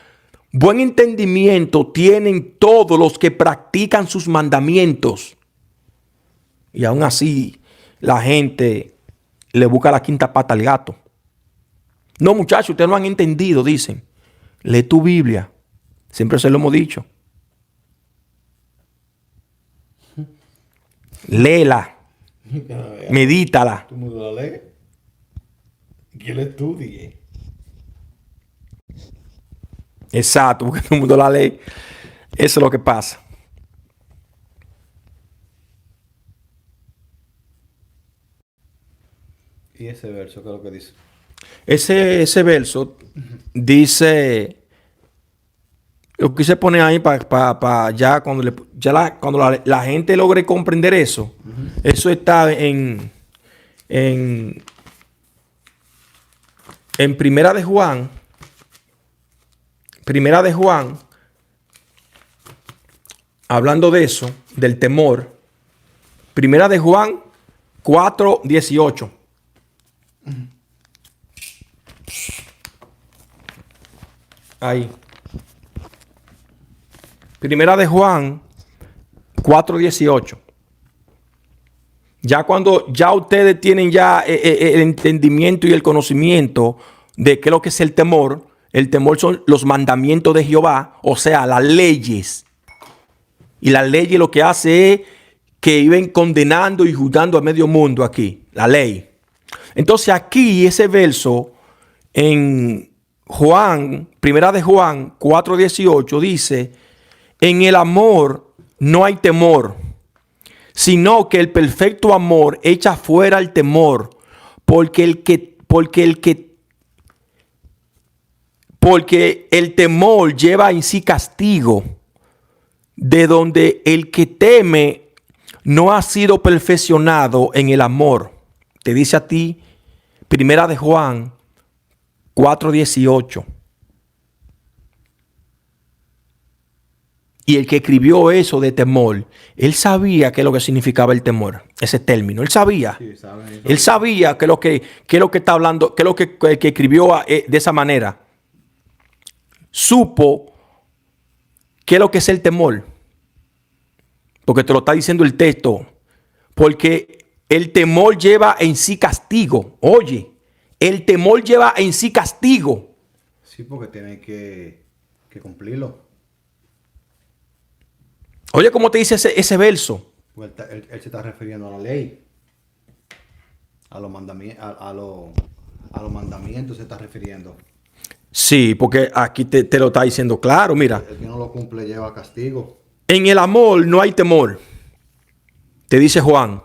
Buen entendimiento tienen todos los que practican sus mandamientos. Y aún así, la gente le busca la quinta pata al gato. No, muchachos, ustedes no han entendido, dicen. Lee tu Biblia. Siempre se lo hemos dicho. Léela. Medítala. Tú me la lees. Que la estudie. Exacto, porque todo el mundo la lee. Eso es lo que pasa. ¿Y ese verso qué es lo que dice? Ese verso dice, lo quise poner ahí para ya cuando la gente logre comprender eso. Eso está en Primera de Juan. Primera de Juan, hablando de eso, del temor. Primera de Juan 4:18. Ahí. Primera de Juan 4:18. Ya cuando ya ustedes tienen ya el entendimiento y el conocimiento de qué es lo que es el temor son los mandamientos de Jehová, o sea, las leyes. Y las leyes lo que hace es que iban condenando y juzgando a medio mundo aquí, la ley. Entonces aquí ese verso En Juan, primera de Juan 4:18 dice, en el amor no hay temor, sino que el perfecto amor echa fuera el temor, porque el temor lleva en sí castigo, de donde el que teme no ha sido perfeccionado en el amor. Te dice a ti, primera de Juan 4:18. Y el que escribió eso de temor, él sabía qué es lo que significaba el temor, ese término. Él sabía. Sí, saben eso. Él sabía qué es lo que está hablando, qué es lo que el que escribió de esa manera. Supo qué es lo que es el temor. Porque te lo está diciendo el texto. Porque el temor lleva en sí castigo. Oye, el temor lleva en sí castigo. Sí, porque tienen que cumplirlo. Oye, ¿cómo te dice ese verso? Pues él se está refiriendo a la ley. A los mandamientos, a los mandamientos se está refiriendo. Sí, porque aquí te lo está diciendo claro. Mira, El que no lo cumple lleva castigo. en el amor no hay temor, te dice Juan,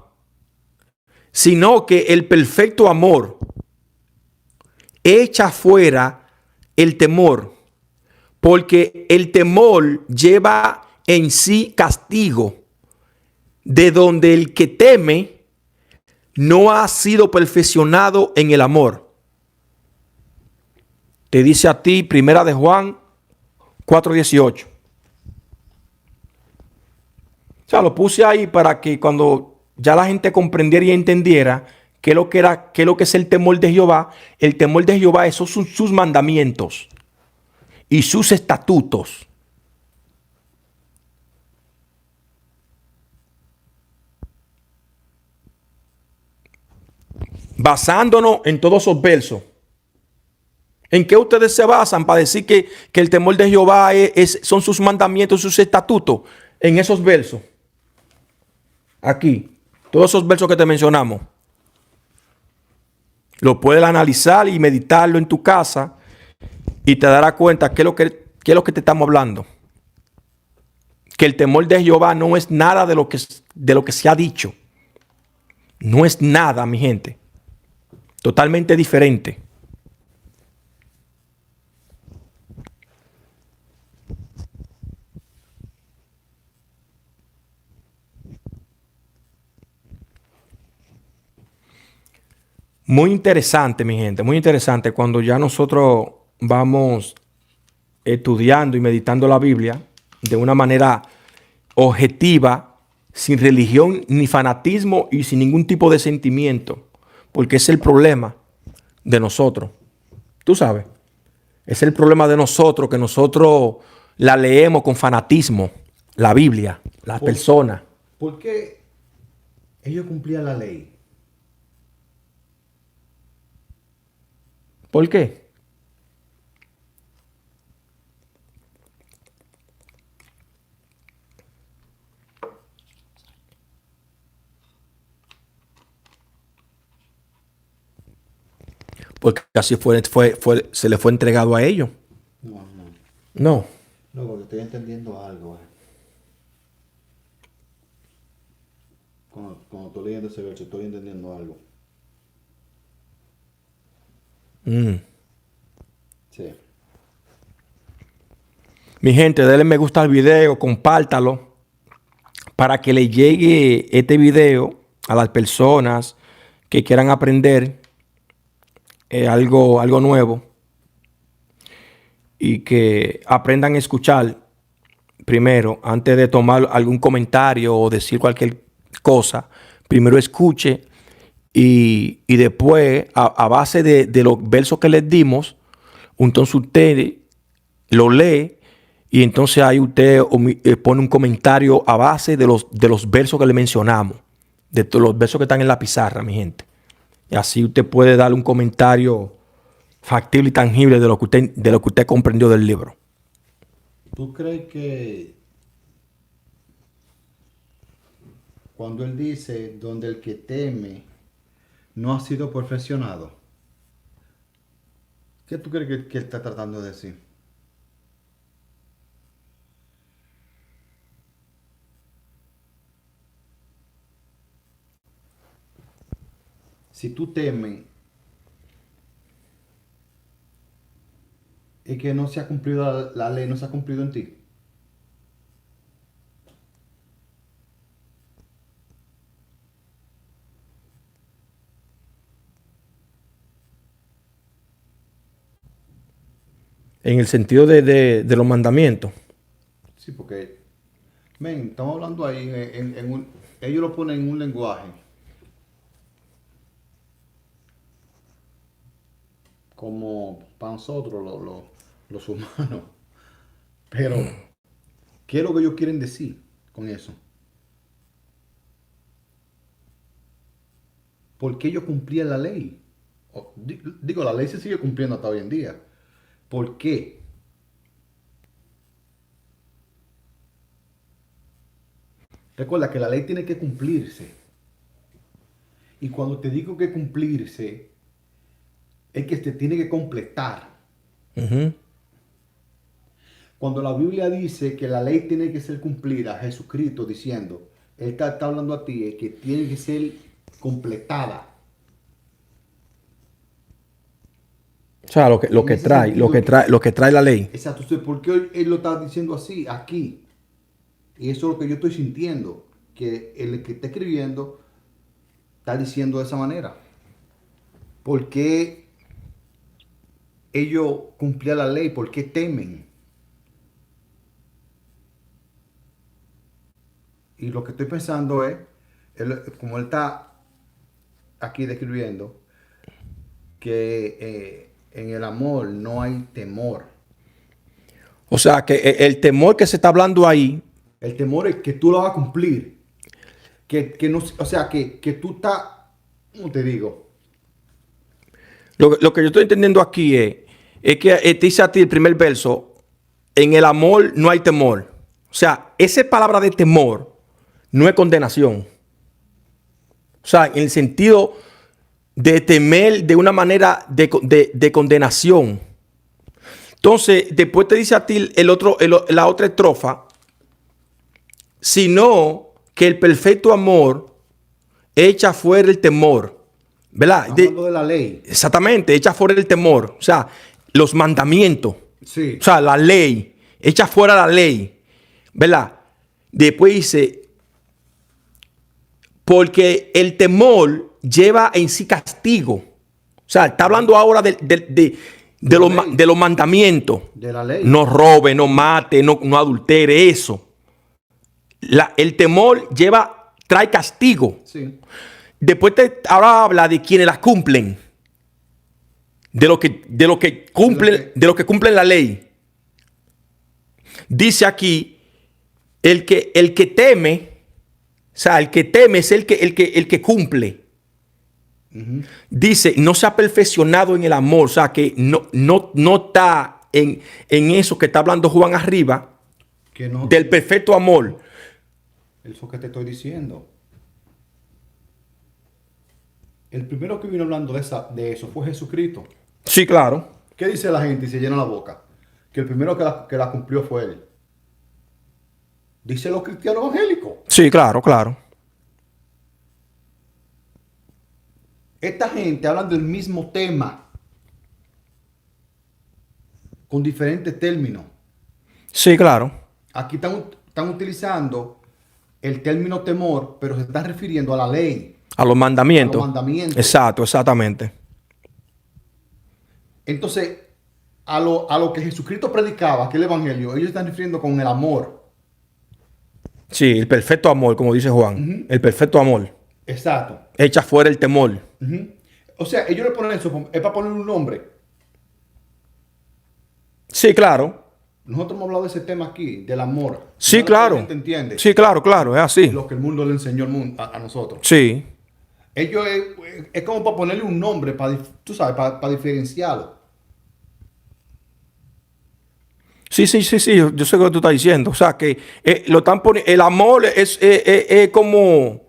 sino que el perfecto amor echa fuera el temor, porque el temor lleva en sí castigo, de donde el que teme no ha sido perfeccionado en el amor. Te dice a ti, primera de Juan 4:18. O sea, lo puse ahí para que cuando ya la gente comprendiera y entendiera qué es lo que era, qué es lo que es el temor de Jehová. El temor de Jehová, esos son sus mandamientos y sus estatutos. Basándonos en todos esos versos. ¿En qué ustedes se basan para decir que el temor de Jehová son sus mandamientos, sus estatutos? En esos versos. Aquí. Todos esos versos que te mencionamos. Lo puedes analizar y meditarlo en tu casa y te darás cuenta qué es lo que te estamos hablando. Que el temor de Jehová no es nada de lo que se ha dicho. No es nada, mi gente. Totalmente diferente. Muy interesante, mi gente. Muy interesante cuando ya nosotros vamos estudiando y meditando la Biblia de una manera objetiva, sin religión ni fanatismo y sin ningún tipo de sentimiento, porque es el problema de nosotros. Tú sabes, es el problema de nosotros que nosotros la leemos con fanatismo, la Biblia, las personas. ¿Por qué ellos cumplían la ley? ¿Por qué? Porque así se le fue entregado a ellos. No, no. No. No, porque estoy entendiendo algo. Cuando estoy leyendo ese verso, estoy entendiendo algo. Sí. Mi gente, denle me gusta al video, compártalo para que le llegue este video a las personas que quieran aprender algo nuevo y que aprendan a escuchar primero, antes de tomar algún comentario o decir cualquier cosa. Primero escuche y después, a base de los versos que les dimos, entonces usted lo lee y entonces ahí usted pone un comentario a base de los versos que le mencionamos, de los versos que están en la pizarra, mi gente. Y así usted puede darle un comentario factible y tangible de lo que usted comprendió del libro. ¿Tú crees que cuando él dice donde el que teme no ha sido perfeccionado, ¿Qué tú crees que él está tratando de decir? Si tú temes, es que no se ha cumplido la ley, no se ha cumplido en ti. En el sentido de los mandamientos. Sí, porque, men, estamos hablando ahí, ellos lo ponen en un lenguaje como para nosotros los humanos. Pero, ¿qué es lo que ellos quieren decir con eso? ¿Por qué ellos cumplían la ley? Digo, la ley se sigue cumpliendo hasta hoy en día. ¿Por qué? Recuerda que la ley tiene que cumplirse. Y cuando te digo que cumplirse, es que se tiene que completar. Ujú. Cuando la Biblia dice que la ley tiene que ser cumplida, Jesucristo diciendo, Él está hablando a ti, es que tiene que ser completada. O sea, lo que ese trae, sentido lo que trae la ley. Exacto. Entonces, ¿por qué él lo está diciendo así, aquí? Y eso es lo que yo estoy sintiendo, que el que está escribiendo está diciendo de esa manera. ¿Por qué ellos cumplían la ley? ¿Por qué temen? Y lo que estoy pensando es, como él está aquí describiendo, que en el amor no hay temor. O sea, que el temor que se está hablando ahí, El temor es que tú lo vas a cumplir. Que no, o sea, que tú estás, ¿cómo te digo? lo que yo estoy entendiendo aquí es que te dice a ti el primer verso, en el amor no hay temor. O sea, esa palabra de temor no es condenación. O sea, en el sentido de temer de una manera de condenación. Entonces, después te dice a ti la otra estrofa, sino que el perfecto amor echa fuera el temor. ¿Verdad? Hablando de la ley. Exactamente, echa fuera el temor. O sea, los mandamientos. Sí. O sea, la ley. Echa fuera la ley. ¿Verdad? Después dice, porque el temor lleva en sí castigo. O sea, está hablando ahora de los mandamientos. De la ley. No robe, no mate, no adultere, eso. El temor trae castigo. Sí. Después ahora habla de quienes las cumplen. De lo que cumplen la ley. Dice aquí, el que teme, o sea, el que teme es el que cumple. Uh-huh. Dice, no se ha perfeccionado en el amor, o sea, que no está en eso que está hablando Juan arriba, Que no. del perfecto amor. Eso que te estoy diciendo. El primero que vino hablando de eso fue Jesucristo. Sí, claro. ¿Qué dice la gente y se llena la boca? Que el primero que la cumplió fue él. Dice los cristianos evangélicos. Sí, claro, claro. Esta gente habla del mismo tema con diferentes términos. Sí, claro. Aquí están utilizando el término temor, pero se están refiriendo a la ley. A los mandamientos. A los mandamientos. Exacto, exactamente. Entonces, a lo que Jesucristo predicaba, que el evangelio, ellos están refiriendo con el amor. Sí, el perfecto amor, como dice Juan. Uh-huh. El perfecto amor. Exacto. Echa fuera el temor. Uh-huh. O sea, ellos le ponen eso, es para ponerle un nombre. Sí, claro. Nosotros hemos hablado de ese tema aquí, del amor. Sí, claro. ¿Te entiende? Sí, claro, es así. Lo que el mundo le enseñó a nosotros. Sí. Ellos es como para ponerle un nombre, tú sabes, para diferenciarlo. Sí. Yo sé lo que tú estás diciendo. O sea, que lo están poniendo. El amor es como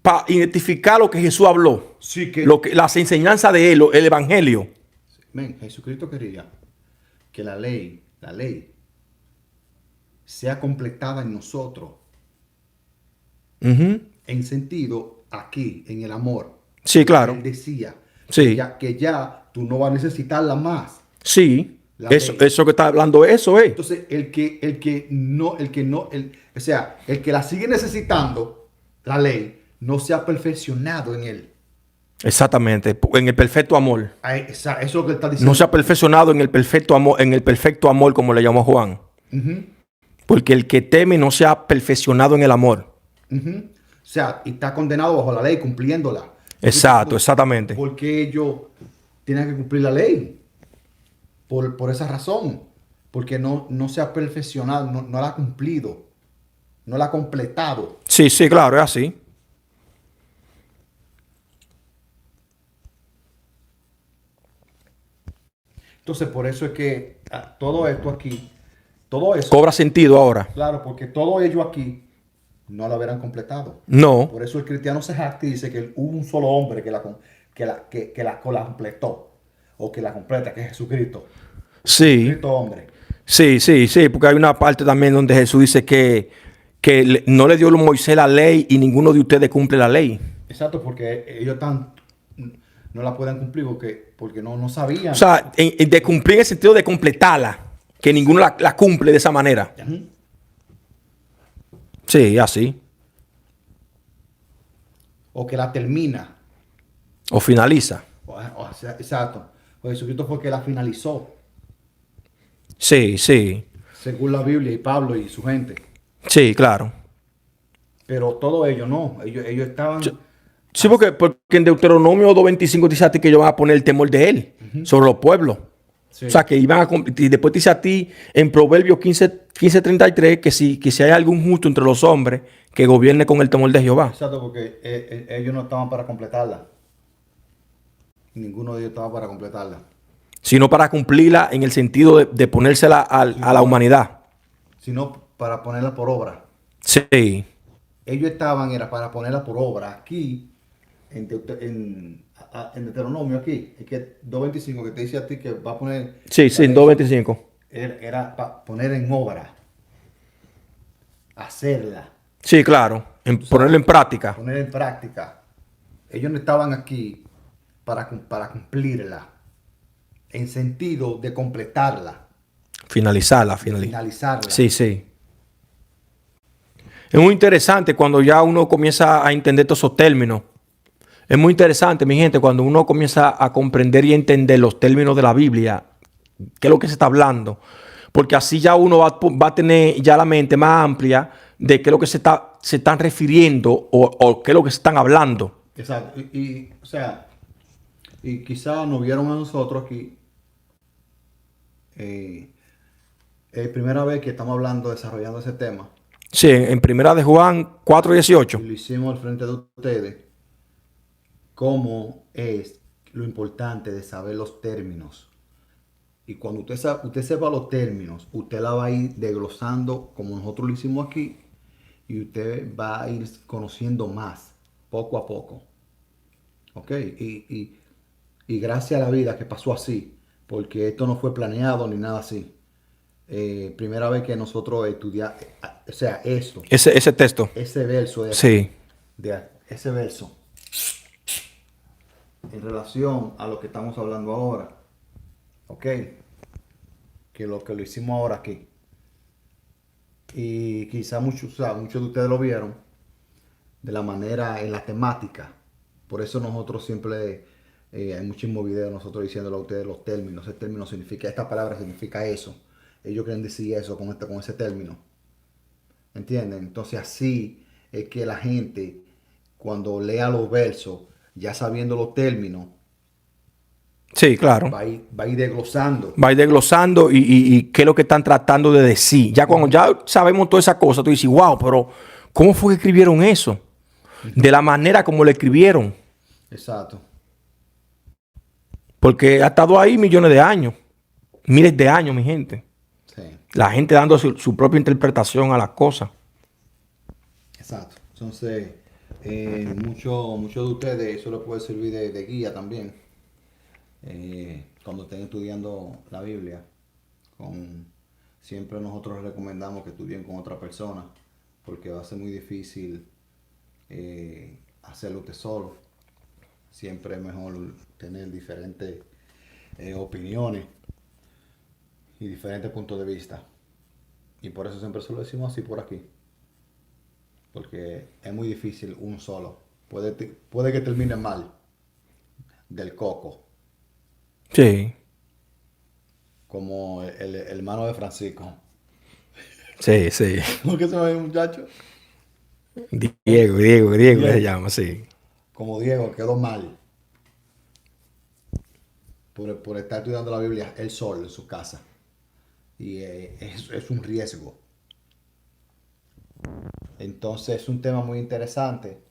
para identificar lo que Jesús habló. Sí, que. Las enseñanzas de él, el evangelio. Jesucristo quería que la ley sea completada en nosotros, Ujú. en sentido aquí, en el amor. Sí, claro. Él decía Sí, que ya tú no vas a necesitarla más, sí. la Eso, ley. eso que está hablando, eso es. Entonces, o sea, el que la sigue necesitando, la ley, no se ha perfeccionado en él. Exactamente. En el perfecto amor. Eso es lo que él está No diciendo. se ha perfeccionado en el perfecto amor, como le llamó Juan. Ujú, Porque el que teme no se ha perfeccionado en el amor. ujú. O sea, y está condenado bajo la ley, cumpliéndola. Exacto, exactamente. ¿Por qué ellos tienen que cumplir la ley? Por esa razón. Porque no se ha perfeccionado, no la ha cumplido, no la ha completado. Sí, sí, claro, es así. Entonces, por eso es que todo esto aquí, todo eso, Cobra sentido ahora. claro, porque todo ello aquí no lo habrán completado. No. Por eso el cristiano se jacta y dice que hubo un solo hombre que la completó, o que la completa, que es Jesucristo. Sí. Jesucristo hombre. Sí, sí, sí. Porque hay una parte también donde Jesús dice que no le dio a Moisés la ley y ninguno de ustedes cumple la ley. Exacto, porque ellos no la pueden cumplir porque no O sabían. sea, de cumplir en el sentido de completarla. Que ninguno la cumple de esa manera. Ujú. Sí, así. O que la termina. O finaliza. Exacto. Pues Jesucristo fue el que la finalizó, Sí, sí. según la Biblia y Pablo y su gente. Sí, claro. Pero todo ello no. Ellos estaban. Sí, porque en Deuteronomio 2:25 dice a ti que ellos van a poner el temor de él sobre los pueblos. Sí. O sea, que iban a... Y después dice a ti en Proverbios 15:33 que si hay algún justo entre los hombres que gobierne con el temor de Jehová. Exacto, porque ellos no estaban para completarla. Ninguno de ellos estaba para completarla. Sino para cumplirla en el sentido de ponérsela a la humanidad. Sino para ponerla por obra. Sí. Ellos era para ponerla por obra. Aquí, en Deuteronomio, aquí, es que 2:25 que te dice a ti que va a poner Sí, la sí, ley, 2:25. era para poner en obra, hacerla, Sí, claro. En tú ponerlo sabes, en práctica. poner en práctica. Ellos no estaban aquí para cumplirla, en sentido de completarla, Finalizarla, de finalizarla. Sí, sí. Es muy interesante cuando ya uno comienza a entender todos esos términos. Es muy interesante, mi gente, cuando uno comienza a comprender y entender los términos de la Biblia, qué es lo que se está hablando. Porque así ya uno va a tener ya la mente más amplia de qué es lo que se están refiriendo o qué es lo que se están hablando. Exacto. O sea, y quizá nos vieron a nosotros aquí. eh, Es primera vez que estamos hablando, desarrollando ese tema. Sí, en Primera de Juan Y 4:18. lo hicimos al frente de ustedes. Cómo es lo importante de saber los términos. Y cuando usted sepa los términos, usted la va a ir desglosando como nosotros lo hicimos aquí. Y usted va a ir conociendo más, poco a poco. ¿Ok? Y gracias a la vida que pasó así. Porque esto no fue planeado ni nada así. Primera vez que nosotros estudiamos, o sea, eso, Ese texto. ese verso de aquí, Sí. ese verso, en relación a lo que estamos hablando ahora, ¿ok? Que lo hicimos ahora aquí. Y quizá muchos de ustedes lo vieron de la manera, en la temática. Por eso nosotros siempre, hay muchísimos videos nosotros diciéndole a ustedes los términos. Ese término significa, esta palabra significa eso. Ellos quieren decir eso con ese término. ¿Entienden? Entonces así es que la gente, cuando lea los versos, ya sabiendo los términos, Sí, claro. va a ir desglosando. Va a ir desglosando y qué es lo que están tratando de decir. Ya cuando ya sabemos toda esa cosa, tú dices, wow, pero ¿cómo fue que escribieron eso? De la manera como lo escribieron. Exacto. Porque ha estado ahí millones de años. Miles de años, mi gente. Sí, La gente dando su propia interpretación a las cosas. exacto. Entonces, muchos de ustedes eso les puede servir de guía también. cuando estén estudiando la Biblia, siempre nosotros recomendamos que estudien con otra persona, porque va a ser muy difícil hacerlo usted solo. Siempre es mejor tener diferentes opiniones y diferentes puntos de vista. Y por eso siempre se lo decimos así por aquí. Porque es muy difícil un solo. Puede que termine mal del coco. Sí, Como el hermano de Francisco. sí, sí. ¿Cómo que se llama el muchacho? Diego se Diego. llama, sí. Como Diego quedó mal por estar estudiando la Biblia él solo en su casa. Y es un riesgo. Entonces es un tema muy interesante,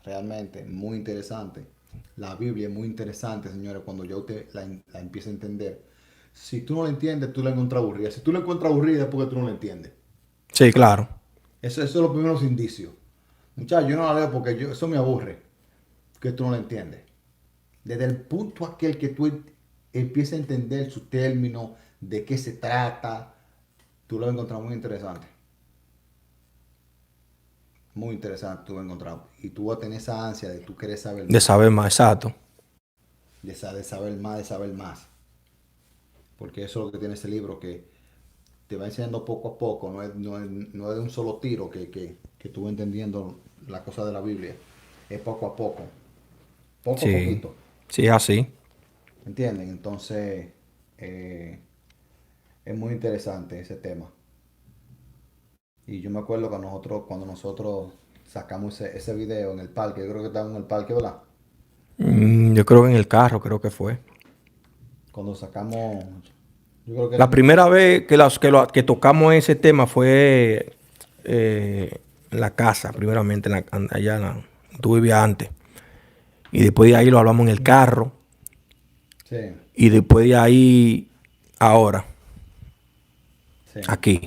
realmente muy interesante. La Biblia es muy interesante, señores, cuando ya usted la empieza a entender. Si tú no la entiendes, tú la encuentras aburrida. Si tú la encuentras aburrida es porque tú no la entiendes. Sí, claro. Eso es los primeros indicios. Muchachos, yo no la leo porque eso me aburre, que tú no la entiendes. Desde el punto aquel que tú empieces a entender su término, de qué se trata, tú lo vas a encontrar muy interesante. Muy interesante tú vas a encontrar. Y tú vas a tener esa ansia de tú querer saber De más. saber más, exacto. De saber más, de saber más. Porque eso es lo que tiene ese libro, que te va enseñando poco a poco. No es de un solo tiro que tú vas entendiendo la cosa de la Biblia. Es poco a poco. Poco a Sí, poquito. sí, así. ¿Entienden? Entonces, eh, es muy interesante ese tema. Y yo me acuerdo que cuando nosotros sacamos ese video en el parque, yo creo que estábamos en el parque, ¿verdad? Yo creo que en el carro, creo que fue. Cuando sacamos, yo creo que La primera vez que tocamos ese tema fue en la casa, primeramente, allá tú vivías antes. Y después de ahí lo hablamos en el carro. sí, Y después de ahí, ahora, sí. aquí.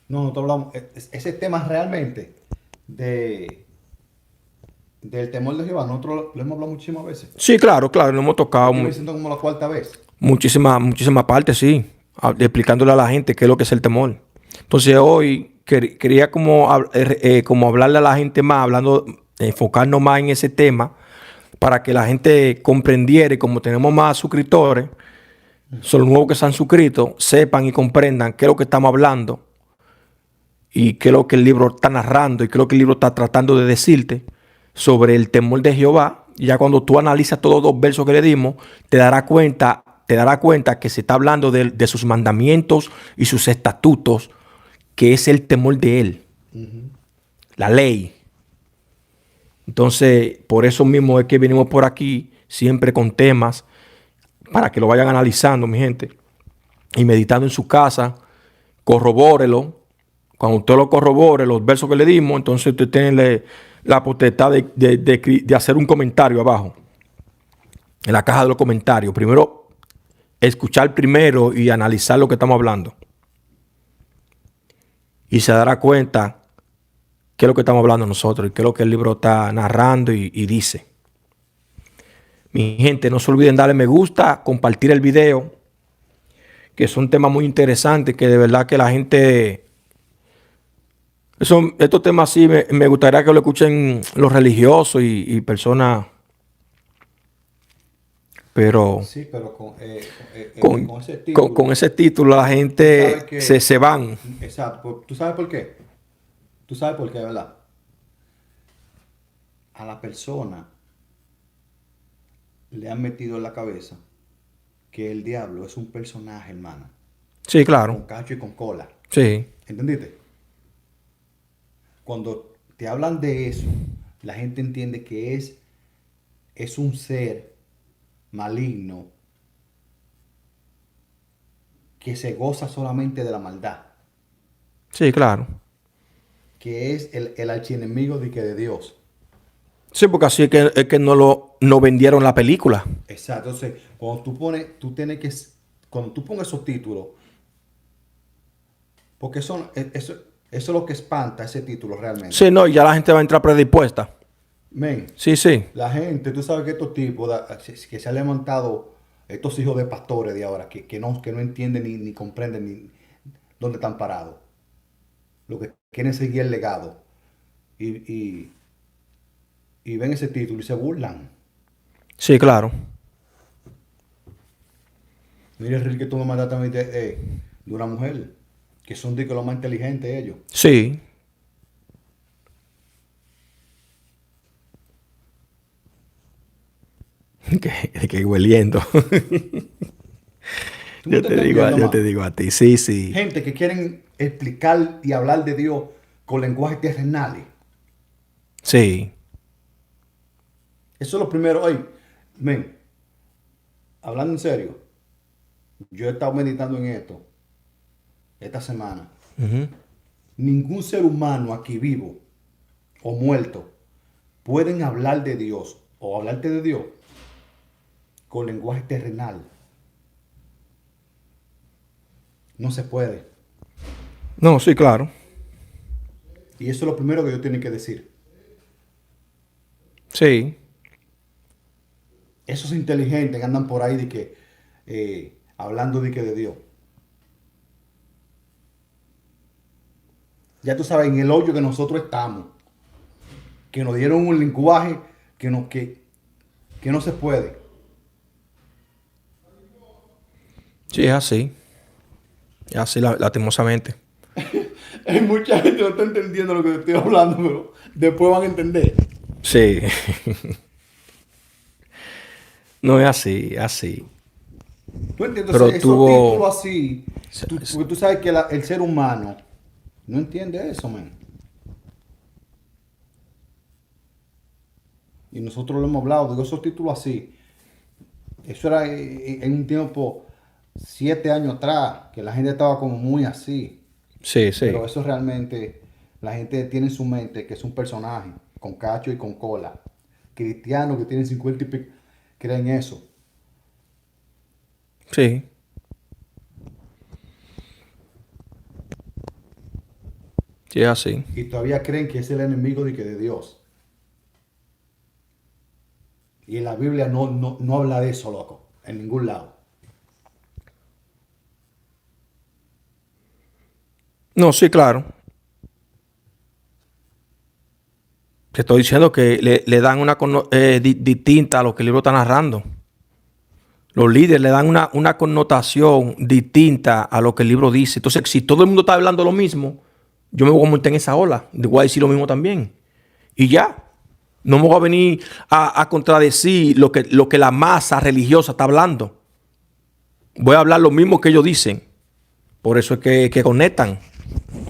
No, nosotros hablamos, ese tema realmente de, del temor de Jehová, nosotros lo hemos hablado muchísimas veces. Sí, claro, claro, lo hemos tocado Yo me siento como la cuarta vez. muchísimas partes, sí. Explicándole a la gente qué es lo que es el temor. Entonces hoy quería como hablarle a la gente más, enfocarnos más en ese tema para que la gente comprendiera y como tenemos más suscriptores, son los nuevos que se han suscrito, sepan y comprendan qué es lo que estamos hablando y qué es lo que el libro está narrando y qué es lo que el libro está tratando de decirte sobre el temor de Jehová. Y ya cuando tú analizas todos los versos que le dimos, te dará cuenta que se está hablando de sus mandamientos y sus estatutos, que es el temor de él, la ley. Entonces, por eso mismo es que venimos por aquí, siempre con temas, para que lo vayan analizando, mi gente, y meditando en su casa, corrobórelo. Cuando usted lo corrobore, los versos que le dimos, entonces usted tiene la potestad de hacer un comentario abajo, en la caja de los comentarios. Primero, escuchar primero y analizar lo que estamos hablando. Y se dará cuenta qué es lo que estamos hablando nosotros y qué es lo que el libro está narrando y dice. Mi gente, no se olviden darle me gusta, compartir el video, que son temas muy interesantes, que de verdad que la gente... Estos temas sí me gustaría que lo escuchen los religiosos y personas, pero Sí, pero con, con ese con título, ese título la tú sabes gente que, se van. exacto, ¿tú sabes por qué? ¿Tú sabes por qué, verdad? A la persona le han metido en la cabeza que el diablo es un personaje, hermana, Sí, con claro. cacho y con cola. Sí, ¿Entendiste? Cuando te hablan de eso, la gente entiende que es un ser maligno que se goza solamente de la maldad, sí, claro. que es el archienemigo de Dios. Sí, porque así es que no vendieron la película. Exacto. Entonces, cuando tú pones esos títulos, porque eso es lo que espanta ese título realmente. Sí, no, y ya la gente va a entrar predispuesta. Men, Sí, sí. la gente, tú sabes que estos tipos que se han levantado estos hijos de pastores de ahora, que no entienden ni comprenden ni dónde están parados. Lo que quieren seguir el legado. Y, y ven ese título y se burlan. Sí, claro. Mira el reel que tú me mandaste a mí de una mujer, que son de que los más inteligentes ellos. Sí. Que hueliendo. ¿Tú me estás entendiendo, Yo te man? digo a ti, sí, sí. Gente que quieren explicar y hablar de Dios con lenguaje terrenales. Sí. Eso es lo primero. Oye, men, hablando en serio, yo he estado meditando en esto esta semana. Ujú. Ningún ser humano aquí vivo o muerto pueden hablar de Dios o hablarte de Dios con lenguaje terrenal. No se puede. No, sí, claro. Y eso es lo primero que yo tengo que decir. Sí. Esos inteligentes que andan por ahí de que hablando de que de Dios. Ya tú sabes, en el hoyo que nosotros estamos, que nos dieron un lenguaje que no se puede. Sí, es así. Es así, lastimosamente. Hay mucha gente que no está entendiendo lo que te estoy hablando, pero después van a entender. Sí. No es así, es así. ¿Tú entiendes? Pero Esos tuvo... títulos así, porque tú sabes que el ser humano no entiende eso, man. Y nosotros lo hemos hablado, digo, esos títulos así. Eso era en un tiempo, 7 años atrás, que la gente estaba como muy así. Sí, sí. Pero eso realmente, la gente tiene en su mente que es un personaje, con cacho y con cola. Cristianos que tienen 50 y pico, creen eso. Sí. Sí, es así. Y todavía creen que es el enemigo de Dios. Y en la Biblia no habla de eso, loco. En ningún lado. No, sí, claro. Te estoy diciendo que le dan una distinta a lo que el libro está narrando. Los líderes le dan una connotación distinta a lo que el libro dice. Entonces, si todo el mundo está hablando lo mismo, yo me voy a montar en esa ola. Voy a decir lo mismo también. Y ya. No me voy a venir a contradecir lo que la masa religiosa está hablando. Voy a hablar lo mismo que ellos dicen. Por eso es que conectan.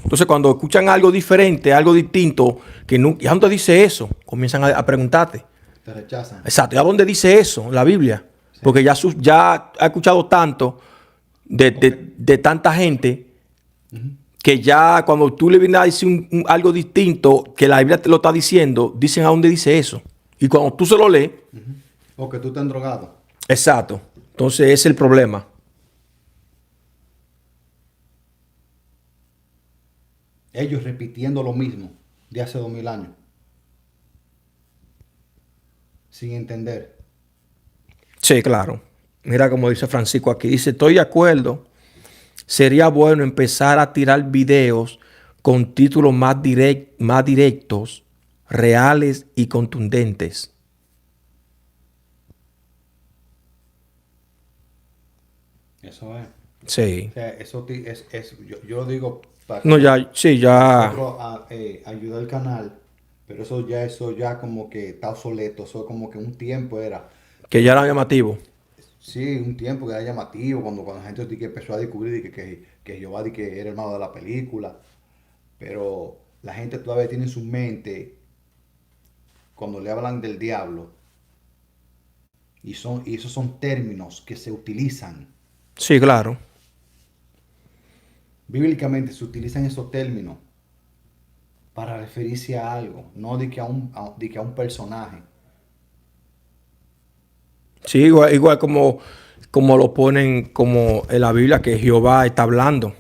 Entonces, cuando escuchan algo diferente, algo distinto, que nunca, ¿y a dónde dice eso? Comienzan a preguntarte. Te rechazan. Exacto. ¿Y a dónde dice eso la Biblia? Sí. Porque ya ha escuchado tanto de tanta gente que ya cuando tú le vienes a decir algo distinto que la Biblia te lo está diciendo, dicen a dónde dice eso. Y cuando tú se lo lees... O que tú estás drogado. Exacto. Entonces ese es el problema. Ellos repitiendo lo mismo de hace 2000 años. Sin entender. Sí, claro. Mira como dice Francisco aquí. Dice, estoy de acuerdo. Sería bueno empezar a tirar videos con títulos más directos, reales y contundentes. Eso es. Sí. O sea, eso yo digo para No, ya, sí, ya. nosotros ayudar al canal, pero eso ya como que está obsoleto. Eso como que un tiempo era. Que ya era llamativo. Sí, un tiempo que era llamativo, cuando la gente que empezó a descubrir que Jehová que era el malo de la película. Pero la gente todavía tiene en su mente, cuando le hablan del diablo, y esos son términos que se utilizan. Sí, claro. Bíblicamente se utilizan esos términos para referirse a algo, no de que a un personaje. Sí, igual como lo ponen como en la Biblia que Jehová está hablando.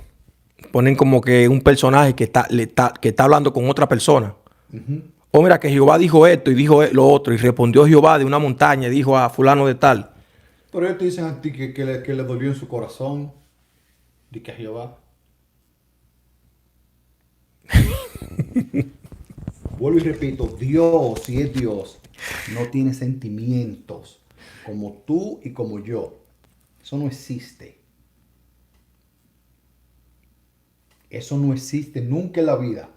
Ponen como que un personaje que está hablando con otra persona. O mira que Jehová dijo esto y dijo lo otro. Y respondió Jehová de una montaña y dijo a fulano de tal. Pero ellos te dicen a ti que le dolió en su corazón. Di que a Jehová. Vuelvo y repito, Dios, si es Dios, no tiene sentimientos como tú y como yo. Eso no existe. Eso no existe nunca en la vida.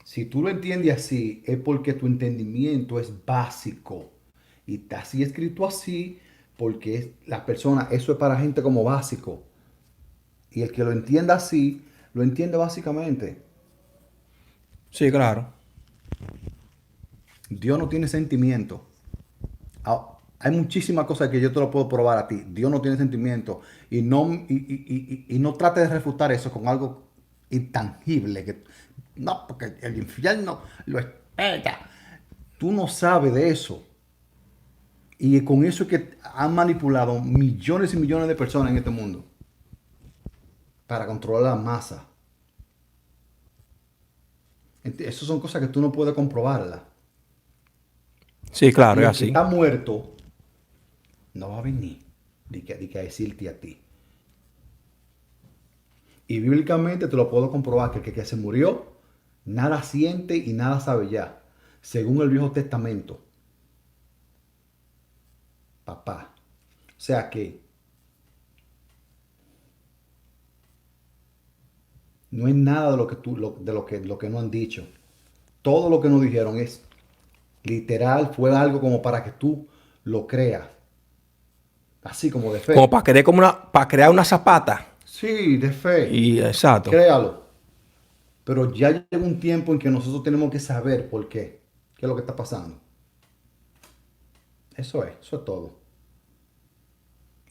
Si tú lo entiendes así, es porque tu entendimiento es básico. Y está así escrito así porque la persona, eso es para gente como básico. Y el que lo entienda así, lo entiende básicamente. Sí, claro. Dios no tiene sentimiento. Hay muchísimas cosas que yo te lo puedo probar a ti. Dios no tiene sentimiento. Y no trate de refutar eso con algo intangible. No, porque el infierno lo espera. Tú no sabes de eso. Y con eso es que han manipulado millones y millones de personas en este mundo para controlar la masa. Esas son cosas que tú no puedes comprobarlas. Sí, claro, Y es el que así. está muerto no va a venir de que a decirte a ti. Y bíblicamente te lo puedo comprobar que el que se murió, nada siente y nada sabe ya. Según el Viejo Testamento. Papá. O sea que no es nada de lo que lo que no han dicho. Todo lo que nos dijeron es literal, fue algo como para que tú lo creas. Así como de Como fe. para crear para crear una zapata. Sí, de fe. Y exacto. Créalo. Pero ya llega un tiempo en que nosotros tenemos que saber por qué. ¿Qué es lo que está pasando? Eso es todo.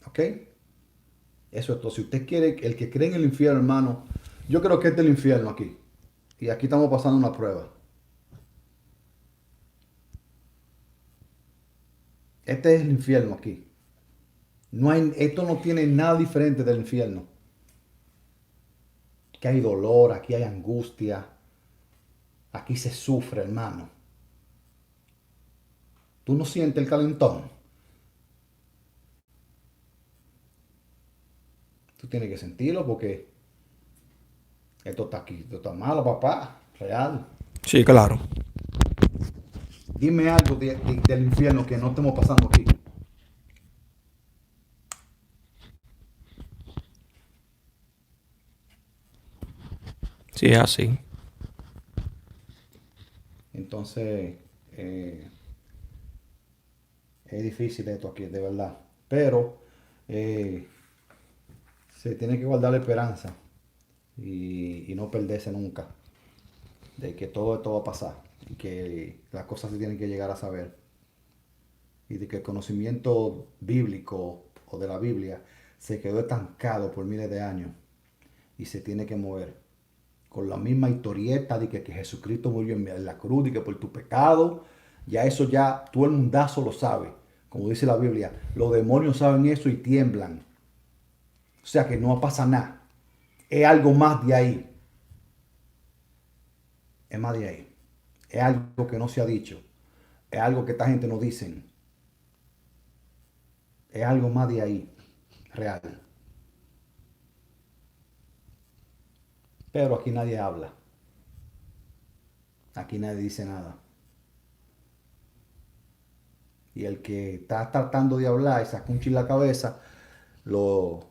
¿Ok? Eso es todo. Si usted quiere, el que cree en el infierno, hermano, yo creo que este es el infierno aquí. Y aquí estamos pasando una prueba. Este es el infierno aquí. Esto no tiene nada diferente del infierno. Aquí hay dolor, aquí hay angustia. Aquí se sufre, hermano. Tú no sientes el calentón. Tú tienes que sentirlo porque esto está aquí, esto está malo, papá. Real. Sí, claro. Dime algo del infierno que no estemos pasando aquí. Sí, es así. Entonces, es difícil esto aquí, de verdad. Pero se tiene que guardar la esperanza y no perderse nunca de que todo esto va a pasar y que las cosas se tienen que llegar a saber y de que el conocimiento bíblico o de la Biblia se quedó estancado por miles de años y se tiene que mover con la misma historieta de que Jesucristo murió en la cruz y que por tu pecado, ya eso ya todo el mundazo lo sabe. Como dice la Biblia, los demonios saben eso y tiemblan. O sea que no pasa nada. Es algo más de ahí. Es más de ahí. Es algo que no se ha dicho. Es algo que esta gente no dicen. Es algo más de ahí. Real. Pero aquí nadie habla. Aquí nadie dice nada. Y el que está tratando de hablar y saca un chile la cabeza, lo,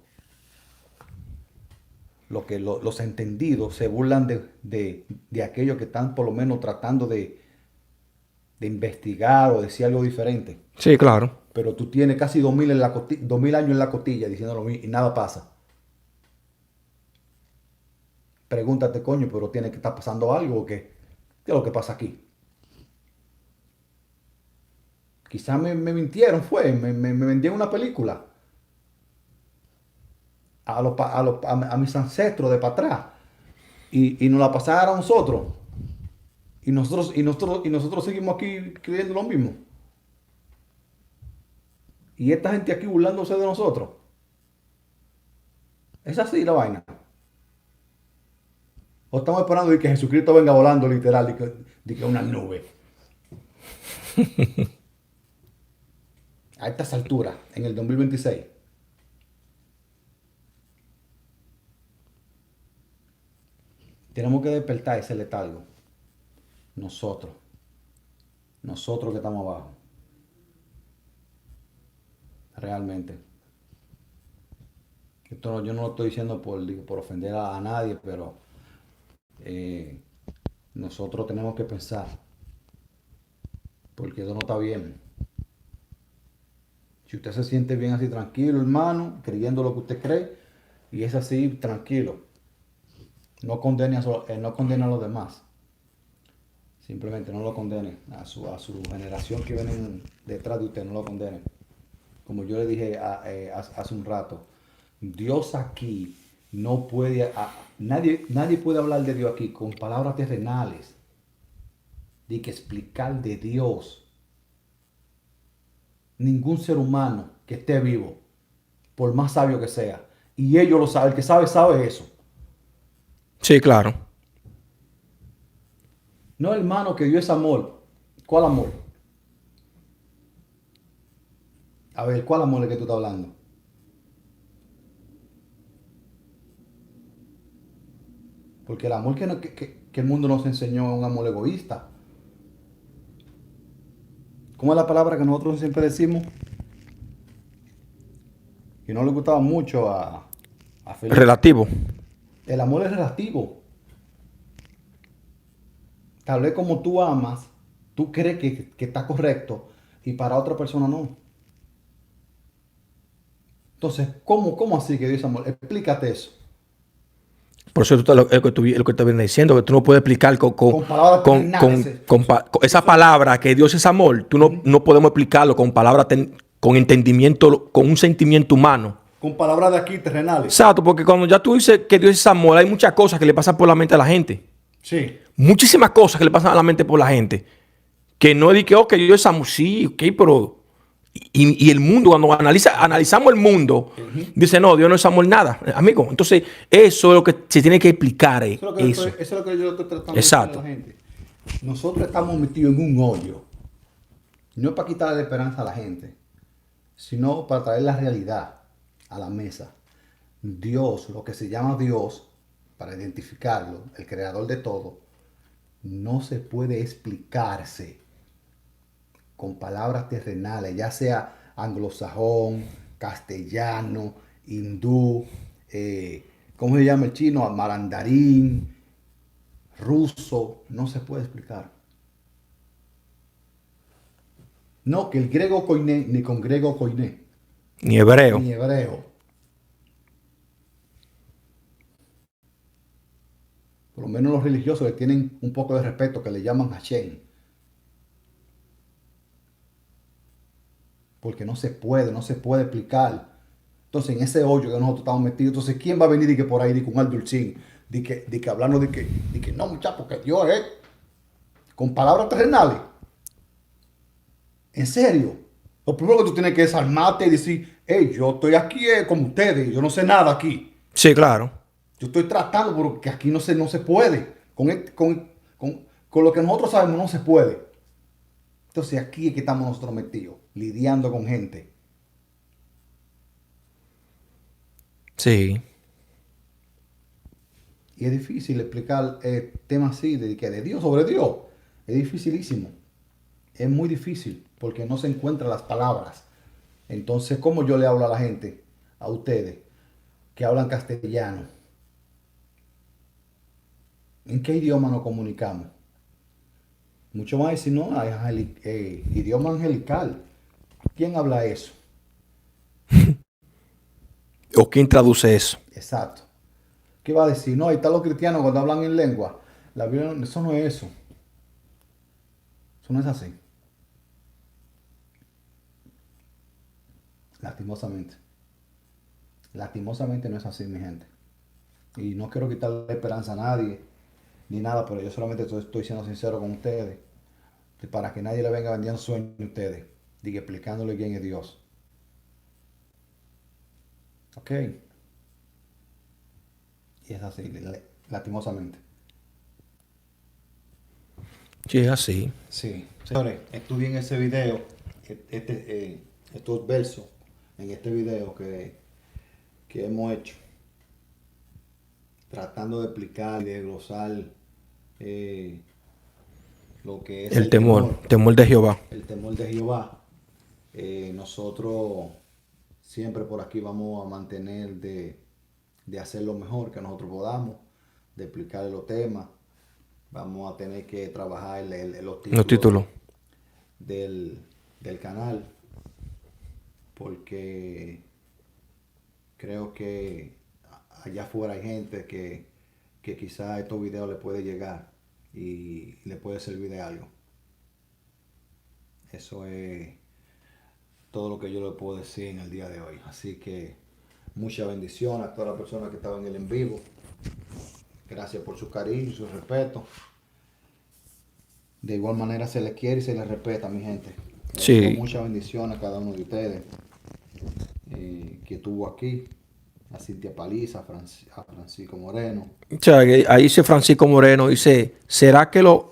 los entendidos se burlan de aquellos que están por lo menos tratando de investigar o decir algo diferente. Sí, claro. Pero tú tienes casi 2000 años en la costilla diciendo lo mismo y nada pasa. Pregúntate, coño, pero tiene que estar pasando algo o qué. ¿Qué es lo que pasa aquí? Quizás me mintieron, me vendieron una película a mis ancestros de para atrás y nos la pasaron a nosotros. Y nosotros seguimos aquí creyendo lo mismo. Y esta gente aquí burlándose de nosotros. Es así la vaina. O estamos esperando de que Jesucristo venga volando literal, de que una nube. a estas alturas, en el 2026. Tenemos que despertar ese letargo. Nosotros que estamos abajo. Realmente. Esto yo no lo estoy diciendo por ofender a nadie, pero nosotros tenemos que pensar, porque eso no está bien. Si usted se siente bien así tranquilo, hermano, creyendo lo que usted cree, y es así, tranquilo. No condene no condene a los demás. Simplemente no lo condene. A su generación que viene detrás de usted, no lo condene. Como yo le dije hace un rato, Dios aquí no puede, nadie puede hablar de Dios aquí con palabras terrenales. De que explicar de Dios. Ningún ser humano que esté vivo, por más sabio que sea, y ellos lo saben, el que sabe eso. Sí, claro. No, hermano, que Dios es amor. ¿Cuál amor? A ver, ¿cuál amor es que tú estás hablando? Porque el amor que el mundo nos enseñó es un amor egoísta. ¿Cómo es la palabra que nosotros siempre decimos? Que no le gustaba mucho a Felipe. Relativo. El amor es relativo. Tal vez como tú amas, tú crees que está correcto y para otra persona no. Entonces, ¿cómo así que Dios es amor? Explícate eso. Por eso lo que te viene diciendo, que tú no puedes explicar Con palabras terrenales. con esa palabra que Dios es amor. Tú no podemos explicarlo con palabras, con entendimiento, con un sentimiento humano. Con palabras de aquí terrenales. Exacto, porque cuando ya tú dices que Dios es amor, hay muchas cosas que le pasan por la mente a la gente. Sí. Muchísimas cosas que le pasan a la mente por la gente. Que no es de que, ok, Dios es amor, sí, ok, pero... Y el mundo, cuando analizamos el mundo, dice, no, Dios no es amor nada, amigo. Entonces, eso es lo que se tiene que explicar. Eso es lo que yo estoy tratando Exacto. de decir a la gente. Nosotros estamos metidos en un hoyo. No es para quitarle la esperanza a la gente, sino para traer la realidad a la mesa. Dios, lo que se llama Dios, para identificarlo, el creador de todo, no se puede explicarse con palabras terrenales, ya sea anglosajón, castellano, hindú, ¿cómo se llama el chino? Mandarín, ruso, no se puede explicar. No, que el griego koiné, ni con griego koiné, Ni hebreo. ni hebreo. Por lo menos los religiosos le tienen un poco de respeto, que le llaman Hashem. Porque no se puede explicar. Entonces, en ese hoyo que nosotros estamos metidos, entonces, ¿quién va a venir y que por ahí, con un dulcín, de que hablando de que no, muchachos, porque Dios es, con palabras terrenales? En serio. Lo primero que tú tienes que desarmarte y decir, hey, yo estoy aquí como ustedes, yo no sé nada aquí. Sí, claro. Yo estoy tratando porque aquí no se puede. Con lo que nosotros sabemos no se puede. Entonces aquí es que estamos nosotros metidos, lidiando con gente. Sí. Y es difícil explicar temas así, de Dios sobre Dios. Es dificilísimo. Es muy difícil porque no se encuentran las palabras. Entonces, ¿cómo yo le hablo a la gente, a ustedes, que hablan castellano? ¿En qué idioma nos comunicamos? Mucho más si no, hay idioma angelical. ¿Quién habla eso? ¿O quién traduce eso? Exacto. ¿Qué va a decir? No, ahí están los cristianos cuando hablan en lengua. La Biblia, eso no es eso. Eso no es así. Lastimosamente. Lastimosamente no es así, mi gente. Y no quiero quitarle esperanza a nadie, ni nada, pero yo solamente estoy siendo sincero con ustedes. Para que nadie le venga vendiendo sueños a ustedes. Diga, explicándole quién es Dios. Ok. Y es así, lastimosamente. Sí, es así. Sí. Señores, estudié en ese video, estos versos en este video que hemos hecho, tratando de explicar y de glosar lo que es El temor de Jehová. el temor de Jehová. Nosotros siempre por aquí vamos a mantener de hacer lo mejor que nosotros podamos, de explicar los temas. Vamos a tener que trabajar los Los títulos. del canal, porque creo que allá afuera hay gente que quizás estos videos le puede llegar y le puede servir de algo. Eso es todo lo que yo le puedo decir en el día de hoy. Así que mucha bendición a todas las personas que estaban en el en vivo. Gracias por su cariño y su respeto. De igual manera se les quiere y se les respeta, mi gente. Sí. Mucha bendición a cada uno de ustedes que estuvo aquí. A Cintia Paliza, a Francisco Moreno. O sea, que ahí dice Francisco Moreno, dice, ¿será que lo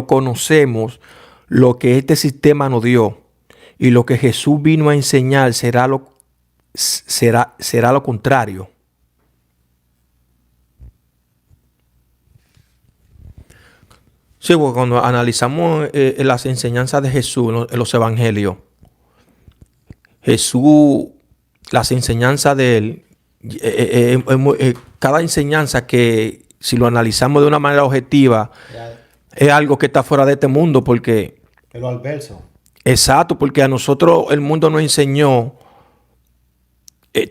conocemos, lo que este sistema nos dio y lo que Jesús vino a enseñar será lo contrario? Sí, porque cuando analizamos las enseñanzas de Jesús en los evangelios, Jesús, las enseñanzas de él, cada enseñanza que si lo analizamos de una manera objetiva, es algo que está fuera de este mundo, porque... Pero al verso. Exacto, porque a nosotros el mundo nos enseñó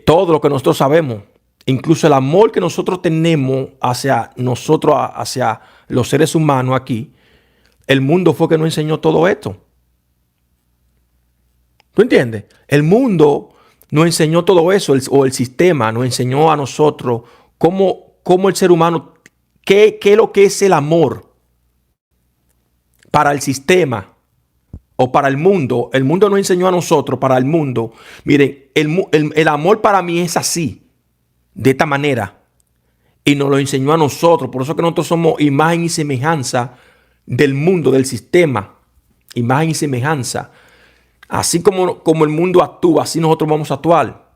todo lo que nosotros sabemos, incluso el amor que nosotros tenemos hacia nosotros, hacia los seres humanos aquí. El mundo fue que nos enseñó todo esto. ¿Tú entiendes? El mundo nos enseñó todo eso, o el sistema nos enseñó a nosotros cómo el ser humano, qué es lo que es el amor para el sistema o para el mundo. El mundo nos enseñó a nosotros, para el mundo. Miren, el amor para mí es así, de esta manera. Y nos lo enseñó a nosotros. Por eso que nosotros somos imagen y semejanza del mundo, del sistema. Imagen y semejanza. Así como el mundo actúa, así nosotros vamos a actuar.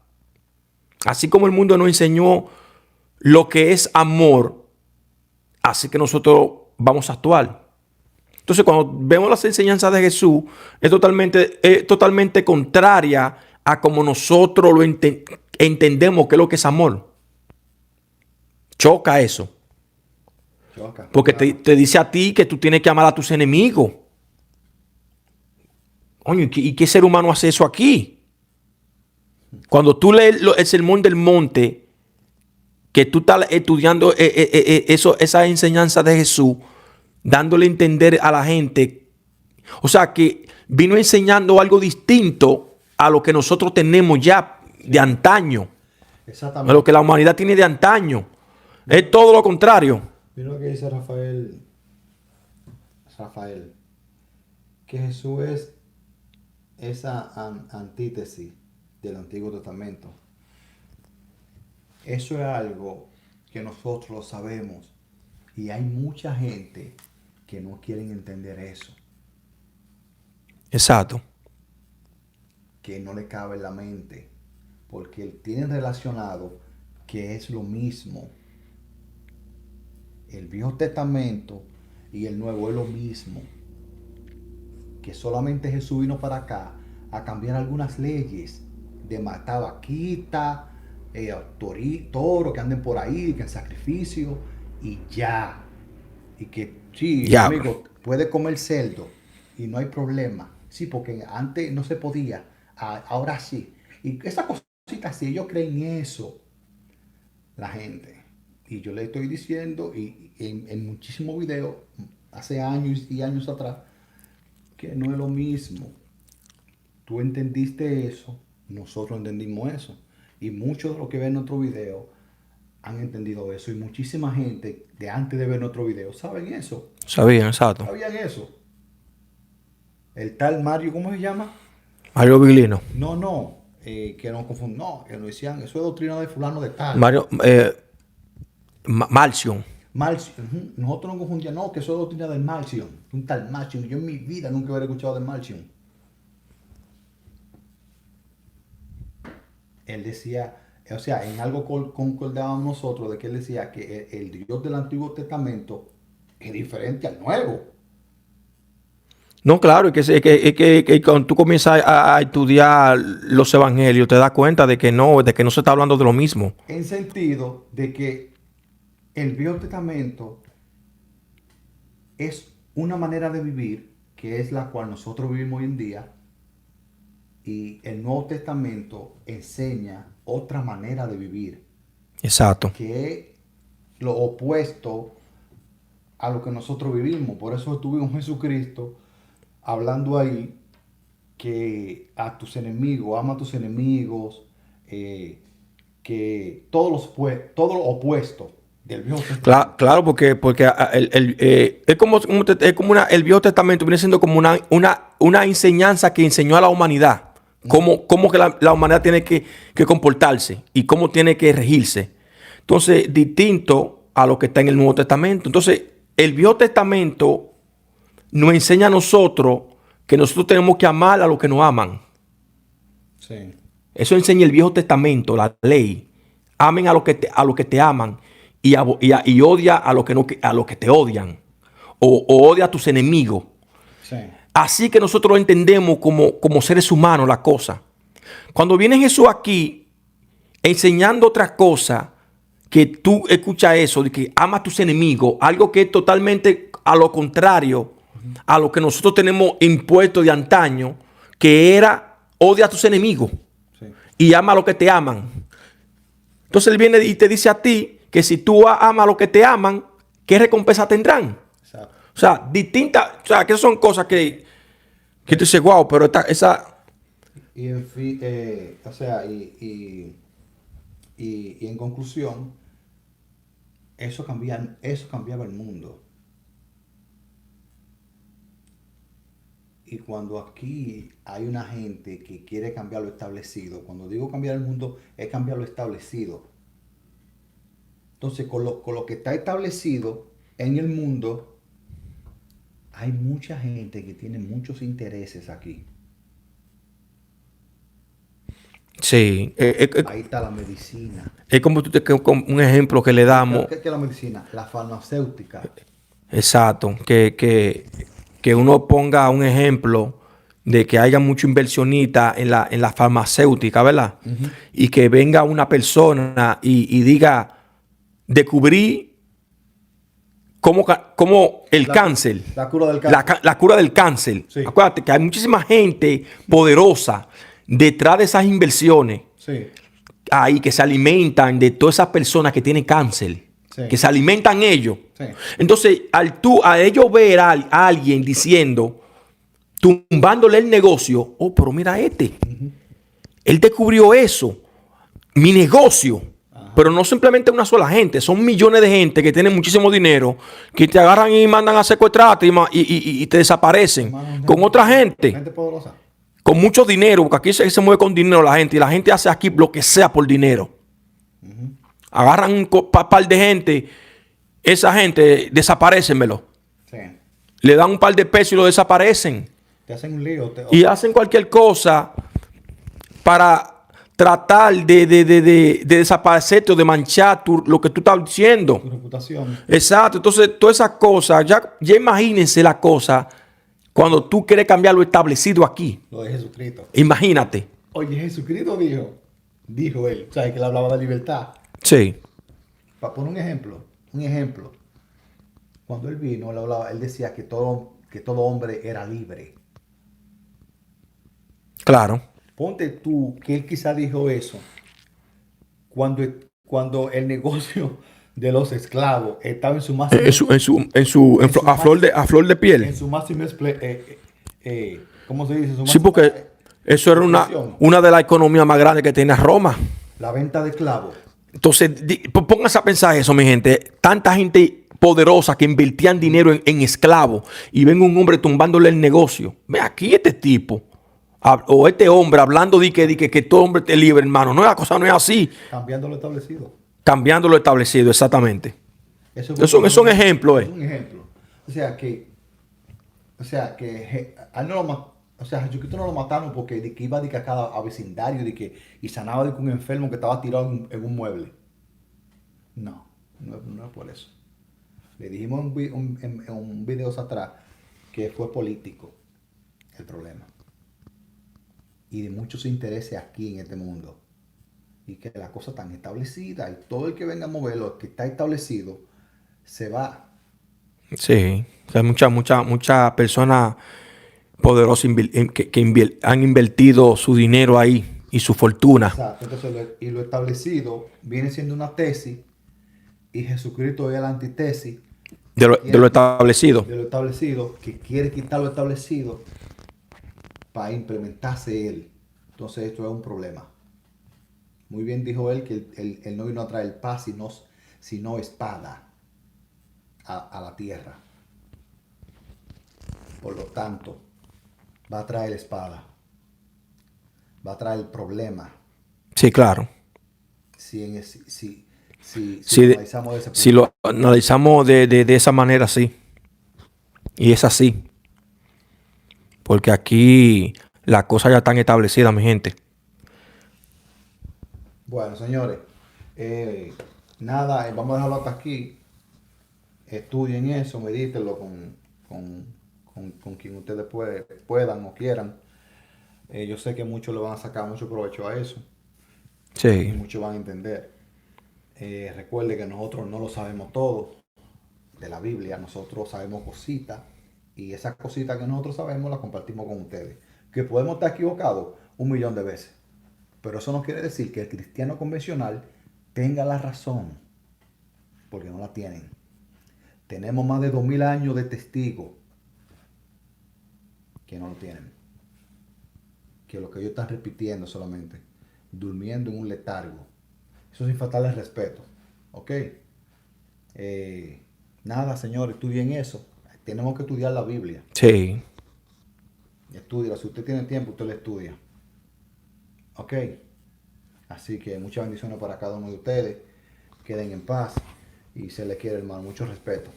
Así como el mundo nos enseñó lo que es amor, así que nosotros vamos a actuar. Entonces, cuando vemos las enseñanzas de Jesús, es totalmente contraria a como nosotros lo entendemos que es lo que es amor. Choca eso. Choca. Porque te dice a ti que tú tienes que amar a tus enemigos. Coño, ¿y qué ser humano hace eso aquí? Cuando tú lees el Sermón del Monte, que tú estás estudiando esa enseñanza de Jesús, dándole a entender a la gente, o sea, que vino enseñando algo distinto a lo que nosotros tenemos ya de antaño. Exactamente. A lo que la humanidad tiene de antaño. Es todo lo contrario. Mira lo que dice Rafael, que Jesús es esa antítesis del Antiguo Testamento. Eso es algo que nosotros lo sabemos y hay mucha gente que no quieren entender eso, Exacto. que no le cabe en la mente, porque tienen relacionado que es lo mismo. El Viejo Testamento y el Nuevo es lo mismo, que solamente Jesús vino para acá a cambiar algunas leyes de matar vaquita, toro que anden por ahí, que en sacrificio y ya. Y que sí, Ya. amigo, puede comer cerdo y no hay problema. Sí, porque antes no se podía, ahora sí. Y esas cositas así, ellos creen eso, la gente. Y yo le estoy diciendo, y en muchísimos videos, hace años y años atrás, que no es lo mismo. Tú entendiste eso, nosotros entendimos eso. Y muchos de los que ven nuestro video han entendido eso. Y muchísima gente de antes de ver nuestro video saben eso. Sabían, exacto. ¿Sabían eso? El tal Mario, ¿cómo se llama? Mario Viglino. No, que no confunden. No, que nos decían, eso es doctrina de fulano de tal. Mario Marcion. Marcion. Nosotros no confundíamos, no, que eso es doctrina del Marcion. Un tal Marcion. Yo en mi vida nunca hubiera escuchado de Marcion. él decía, o sea, en algo concordábamos nosotros de que él decía que el Dios del Antiguo Testamento es diferente al Nuevo. No, claro, que cuando tú comienzas a estudiar los evangelios, te das cuenta de que no se está hablando de lo mismo. En sentido de que el Viejo Testamento es una manera de vivir que es la cual nosotros vivimos hoy en día, y el Nuevo Testamento enseña otra manera de vivir, Exacto. que es lo opuesto a lo que nosotros vivimos. Por eso tuvimos Jesucristo hablando ahí que a tus enemigos, ama a tus enemigos, que todo lo opuesto del Viejo Testamento. Claro, porque es como, el Viejo Testamento viene siendo como una enseñanza que enseñó a la humanidad. Cómo que la humanidad tiene que comportarse y cómo tiene que regirse. Entonces, distinto a lo que está en el Nuevo Testamento. Entonces, el Viejo Testamento nos enseña a nosotros que nosotros tenemos que amar a los que nos aman. Sí. Eso enseña el Viejo Testamento, la ley. Amen a los que te aman y odia a los que te odian. O odia a tus enemigos. Sí. Así que nosotros lo entendemos como seres humanos la cosa. Cuando viene Jesús aquí enseñando otra cosa, que tú escuchas eso, de que ama a tus enemigos, algo que es totalmente a lo contrario a lo que nosotros tenemos impuesto de antaño, que era odia a tus enemigos Sí. y ama a los que te aman. Entonces él viene y te dice a ti que si tú amas a los que te aman, ¿qué recompensa tendrán? Exacto. O sea, distintas, o sea, que son cosas que tú dices, wow, pero esa... Y en fin, o sea, y en conclusión, eso cambiaba el mundo. Y cuando aquí hay una gente que quiere cambiar lo establecido, cuando digo cambiar el mundo, es cambiar lo establecido. Entonces, con lo que está establecido en el mundo, hay mucha gente que tiene muchos intereses aquí. Sí, Ahí está la medicina. es como como un ejemplo que le damos. ¿Qué es la medicina? La farmacéutica. Exacto, que uno ponga un ejemplo de que haya mucho inversionista en la farmacéutica, ¿verdad? Y que venga una persona y diga, descubrí cómo el cáncer, La cura del cáncer. la cura del cáncer. Sí. Acuérdate que hay muchísima gente poderosa detrás de esas inversiones Sí. ahí que se alimentan de todas esas personas que tienen cáncer, Sí. que se alimentan ellos. Sí. Entonces, a ellos ver a alguien diciendo, tumbándole el negocio, oh, pero mira él descubrió eso, mi negocio. Pero no simplemente una sola gente, son millones de gente que tienen muchísimo dinero, que te agarran y mandan a secuestrarte y te desaparecen. Con otra gente, Gente poderosa. con mucho dinero, porque aquí se mueve con dinero la gente y la gente hace aquí lo que sea por dinero. Agarran un par de gente, esa gente desaparécenmelo. Sí. Le dan un par de pesos y lo desaparecen. Te hacen un lío. Y hacen cualquier cosa para tratar de desaparecerte o de manchar lo que tú estás diciendo. Tu reputación. Exacto. Entonces, todas esas cosas, ya imagínense la cosa cuando tú quieres cambiar lo establecido aquí. Lo de Jesucristo. Imagínate. Oye, Jesucristo dijo él, o sea, que él hablaba de libertad. Sí. Para poner un ejemplo. Cuando él vino, él decía que todo hombre era libre. Claro. Ponte tú que él quizá dijo eso cuando el negocio de los esclavos estaba en su máximo, A flor de piel. en su máximo ¿cómo se dice? Su Sí, máxima porque eso era expresión. una de las economías más grandes que tenía Roma. La venta de esclavos. Entonces, pónganse a pensar eso, mi gente. Tanta gente poderosa que invertían dinero en esclavos y ven un hombre tumbándole el negocio. Ve aquí este tipo o este hombre hablando de que todo hombre esté libre, hermano. No, la cosa no es así. Cambiando lo establecido. Cambiando lo establecido, exactamente. Eso Es un ejemplo, Es un ejemplo. O sea que O sea, Jesucristo no lo mataron porque de que iba de que a cada a vecindario y sanaba de que un enfermo que estaba tirado en un mueble. No, no es por eso. Le dijimos en un video atrás que fue político el problema. Y de muchos intereses aquí en este mundo. Y que la cosa tan establecida y todo el que venga a moverlo, que está establecido, se va. Sí, o sea, muchas personas poderosas han invertido su dinero ahí y su fortuna Exacto. Entonces, lo establecido viene siendo una tesis y Jesucristo es la antítesis de que de lo quiere establecido. de lo establecido, que quiere quitar lo establecido para implementarse él. Entonces esto es un problema. Muy bien dijo él que él no vino a traer paz, sino espada a la tierra. Por lo tanto, va a traer espada, va a traer el problema. Sí, claro. Si lo Si, analizamos de ese si punto. lo analizamos de esa manera, sí. Y es así. Porque aquí las cosas ya están establecidas, mi gente. Bueno, señores, eh, nada, vamos a dejarlo hasta aquí. Estudien eso, medítenlo con quien ustedes puedan o quieran. Yo sé que muchos le van a sacar mucho provecho a eso y Sí, muchos van a entender. Recuerde que nosotros no lo sabemos todo de la Biblia, nosotros sabemos cositas y esas cositas que nosotros sabemos las compartimos con ustedes. Que podemos estar equivocados 1 millón de veces, pero eso no quiere decir que el cristiano convencional tenga la razón, porque no la tienen. Tenemos más de 2000 años de testigos que no lo tienen. Que lo que ellos están repitiendo solamente, durmiendo en un letargo. Eso sin faltarles respeto. ¿Ok? Nada, señor, estudien eso. Tenemos que estudiar la Biblia. sí. Estudia. Si usted tiene tiempo, usted la estudia. ¿Ok? Así que muchas bendiciones para cada uno de ustedes. Queden en paz y se les quiere, hermano. Mucho respeto.